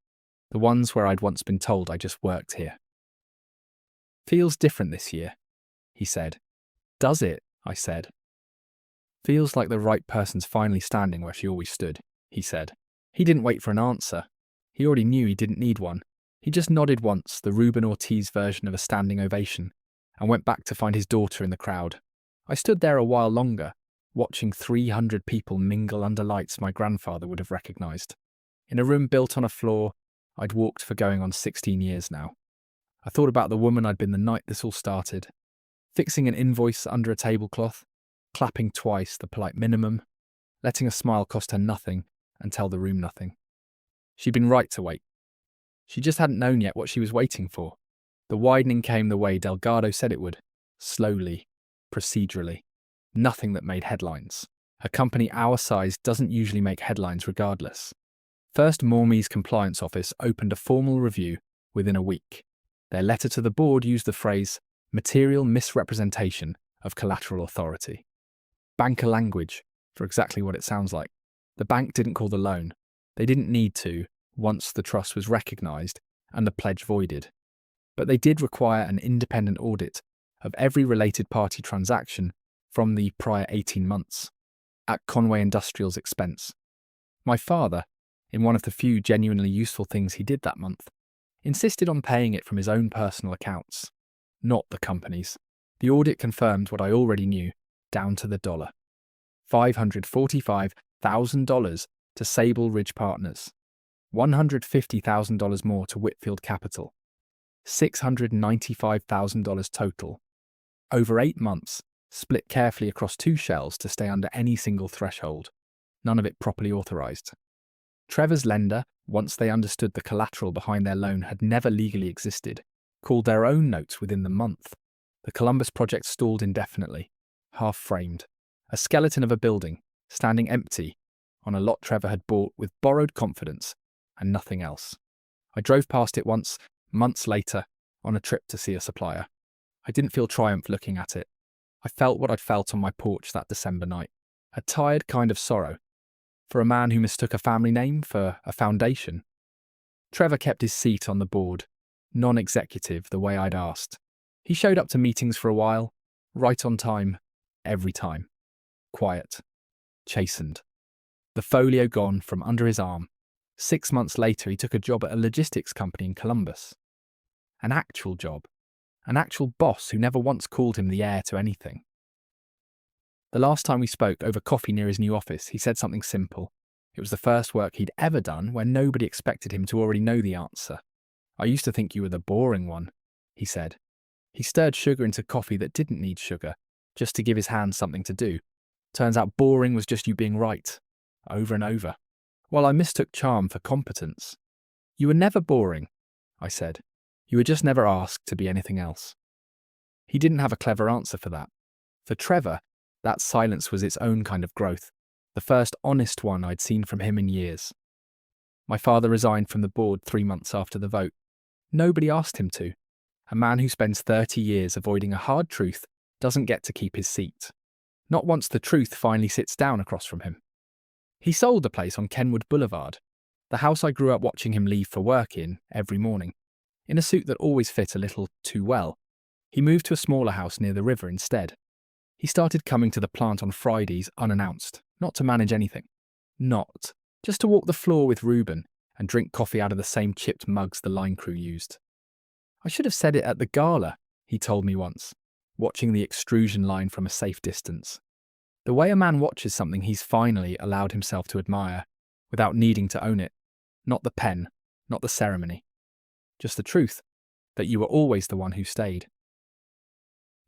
the ones where I'd once been told I just worked here. Feels different this year, he said. Does it? I said. Feels like the right person's finally standing where she always stood, he said. He didn't wait for an answer. He already knew he didn't need one. He just nodded once, the Reuben Ortiz version of a standing ovation, and went back to find his daughter in the crowd. I stood there a while longer, watching 300 people mingle under lights my grandfather would have recognised. In a room built on a floor I'd walked for going on 16 years now. I thought about the woman I'd been the night this all started, fixing an invoice under a tablecloth, clapping twice the polite minimum, letting a smile cost her nothing and tell the room nothing. She'd been right to wait. She just hadn't known yet what she was waiting for. The widening came the way Delgado said it would, slowly, procedurally. Nothing that made headlines. A company our size doesn't usually make headlines regardless. First Mormy's compliance office opened a formal review within a week. Their letter to the board used the phrase, material misrepresentation of collateral authority. Banker language, for exactly what it sounds like. The bank didn't call the loan. They didn't need to, once the trust was recognised and the pledge voided. But they did require an independent audit of every related party transaction from the prior 18 months, at Conway Industrial's expense. My father, in one of the few genuinely useful things he did that month, insisted on paying it from his own personal accounts, not the company's. The audit confirmed what I already knew, down to the dollar. $545,000 to Sable Ridge Partners, $150,000 more to Whitfield Capital, $695,000 total. Over 8 months, split carefully across 2 shells to stay under any single threshold, none of it properly authorised. Trevor's lender, once they understood the collateral behind their loan had never legally existed, called their own notes within the month. The Columbus project stalled indefinitely, half-framed, a skeleton of a building, standing empty, on a lot Trevor had bought with borrowed confidence and nothing else. I drove past it once, months later, on a trip to see a supplier. I didn't feel triumph looking at it. I felt what I'd felt on my porch that December night, a tired kind of sorrow, for a man who mistook a family name for a foundation. Trevor kept his seat on the board, non-executive the way I'd asked. He showed up to meetings for a while, right on time, every time. Quiet, chastened. The folio gone from under his arm. 6 months later he took a job at a logistics company in Columbus. An actual job. An actual boss who never once called him the heir to anything. The last time we spoke over coffee near his new office, he said something simple. It was the first work he'd ever done where nobody expected him to already know the answer. I used to think you were the boring one, he said. He stirred sugar into coffee that didn't need sugar, just to give his hands something to do. Turns out boring was just you being right, over and over. While I mistook charm for competence, You were never boring, I said. You were just never asked to be anything else. He didn't have a clever answer for that. For Trevor, that silence was its own kind of growth, the first honest one I'd seen from him in years. My father resigned from the board 3 months after the vote. Nobody asked him to. A man who spends 30 years avoiding a hard truth doesn't get to keep his seat. Not once the truth finally sits down across from him. He sold the place on Kenwood Boulevard, the house I grew up watching him leave for work in every morning. In a suit that always fit a little too well, he moved to a smaller house near the river instead. He started coming to the plant on Fridays unannounced, not to manage anything. Just to walk the floor with Reuben and drink coffee out of the same chipped mugs the line crew used. I should have said it at the gala, he told me once, watching the extrusion line from a safe distance. The way a man watches something he's finally allowed himself to admire, without needing to own it. Not the pen, not the ceremony. Just the truth, that you were always the one who stayed.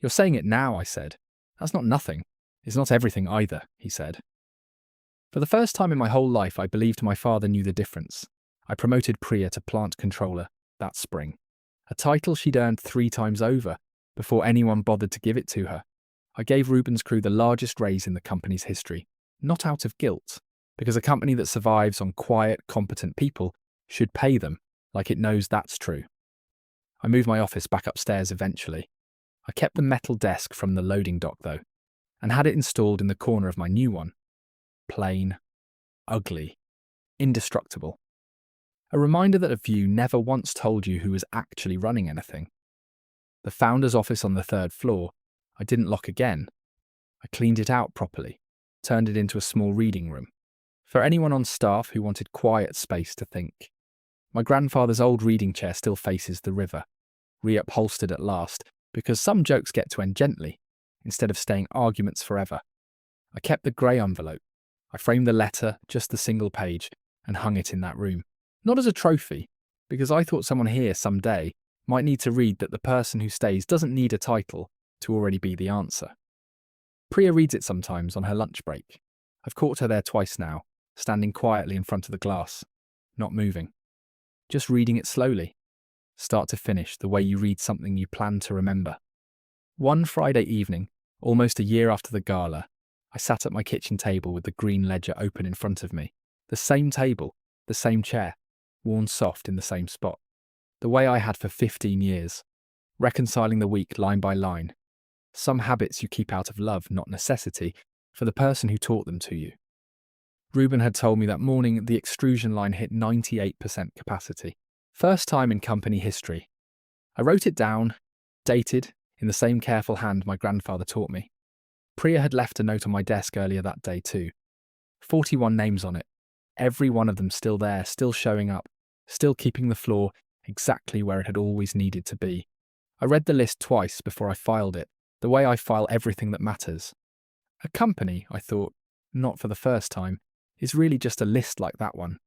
You're saying it now, I said. That's not nothing. It's not everything either, he said. For the first time in my whole life, I believed my father knew the difference. I promoted Priya to plant controller that spring, a title she'd earned 3 times over before anyone bothered to give it to her. I gave Reuben's crew the largest raise in the company's history, not out of guilt, because a company that survives on quiet, competent people should pay them like it knows that's true. I moved my office back upstairs eventually. I kept the metal desk from the loading dock, though, and had it installed in the corner of my new one. Plain, ugly, indestructible. A reminder that a view never once told you who was actually running anything. The founder's office on the 3rd floor, I didn't lock again. I cleaned it out properly, turned it into a small reading room, for anyone on staff who wanted quiet space to think. My grandfather's old reading chair still faces the river, reupholstered at last, because some jokes get to end gently, instead of staying arguments forever. I kept the grey envelope. I framed the letter, just the single page, and hung it in that room. Not as a trophy, because I thought someone here someday might need to read that the person who stays doesn't need a title to already be the answer. Priya reads it sometimes on her lunch break. I've caught her there twice now, standing quietly in front of the glass, not moving. Just reading it slowly, start to finish, the way you read something you plan to remember. One Friday evening, almost a year after the gala, I sat at my kitchen table with the green ledger open in front of me. The same table, the same chair, worn soft in the same spot. The way I had for 15 years, reconciling the week line by line. Some habits you keep out of love, not necessity, for the person who taught them to you. Reuben had told me that morning the extrusion line hit 98% capacity. First time in company history. I wrote it down, dated, in the same careful hand my grandfather taught me. Priya had left a note on my desk earlier that day too. 41 names on it. Every one of them still there, still showing up, still keeping the floor exactly where it had always needed to be. I read the list twice before I filed it, the way I file everything that matters. A company, I thought, not for the first time, is really just a list like that one,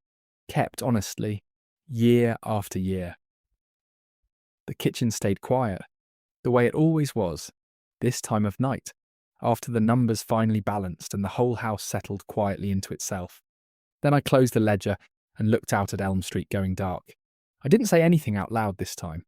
kept honestly, year after year. The kitchen stayed quiet, the way it always was, this time of night, after the numbers finally balanced and the whole house settled quietly into itself. Then I closed the ledger and looked out at Elm Street going dark. I didn't say anything out loud this time.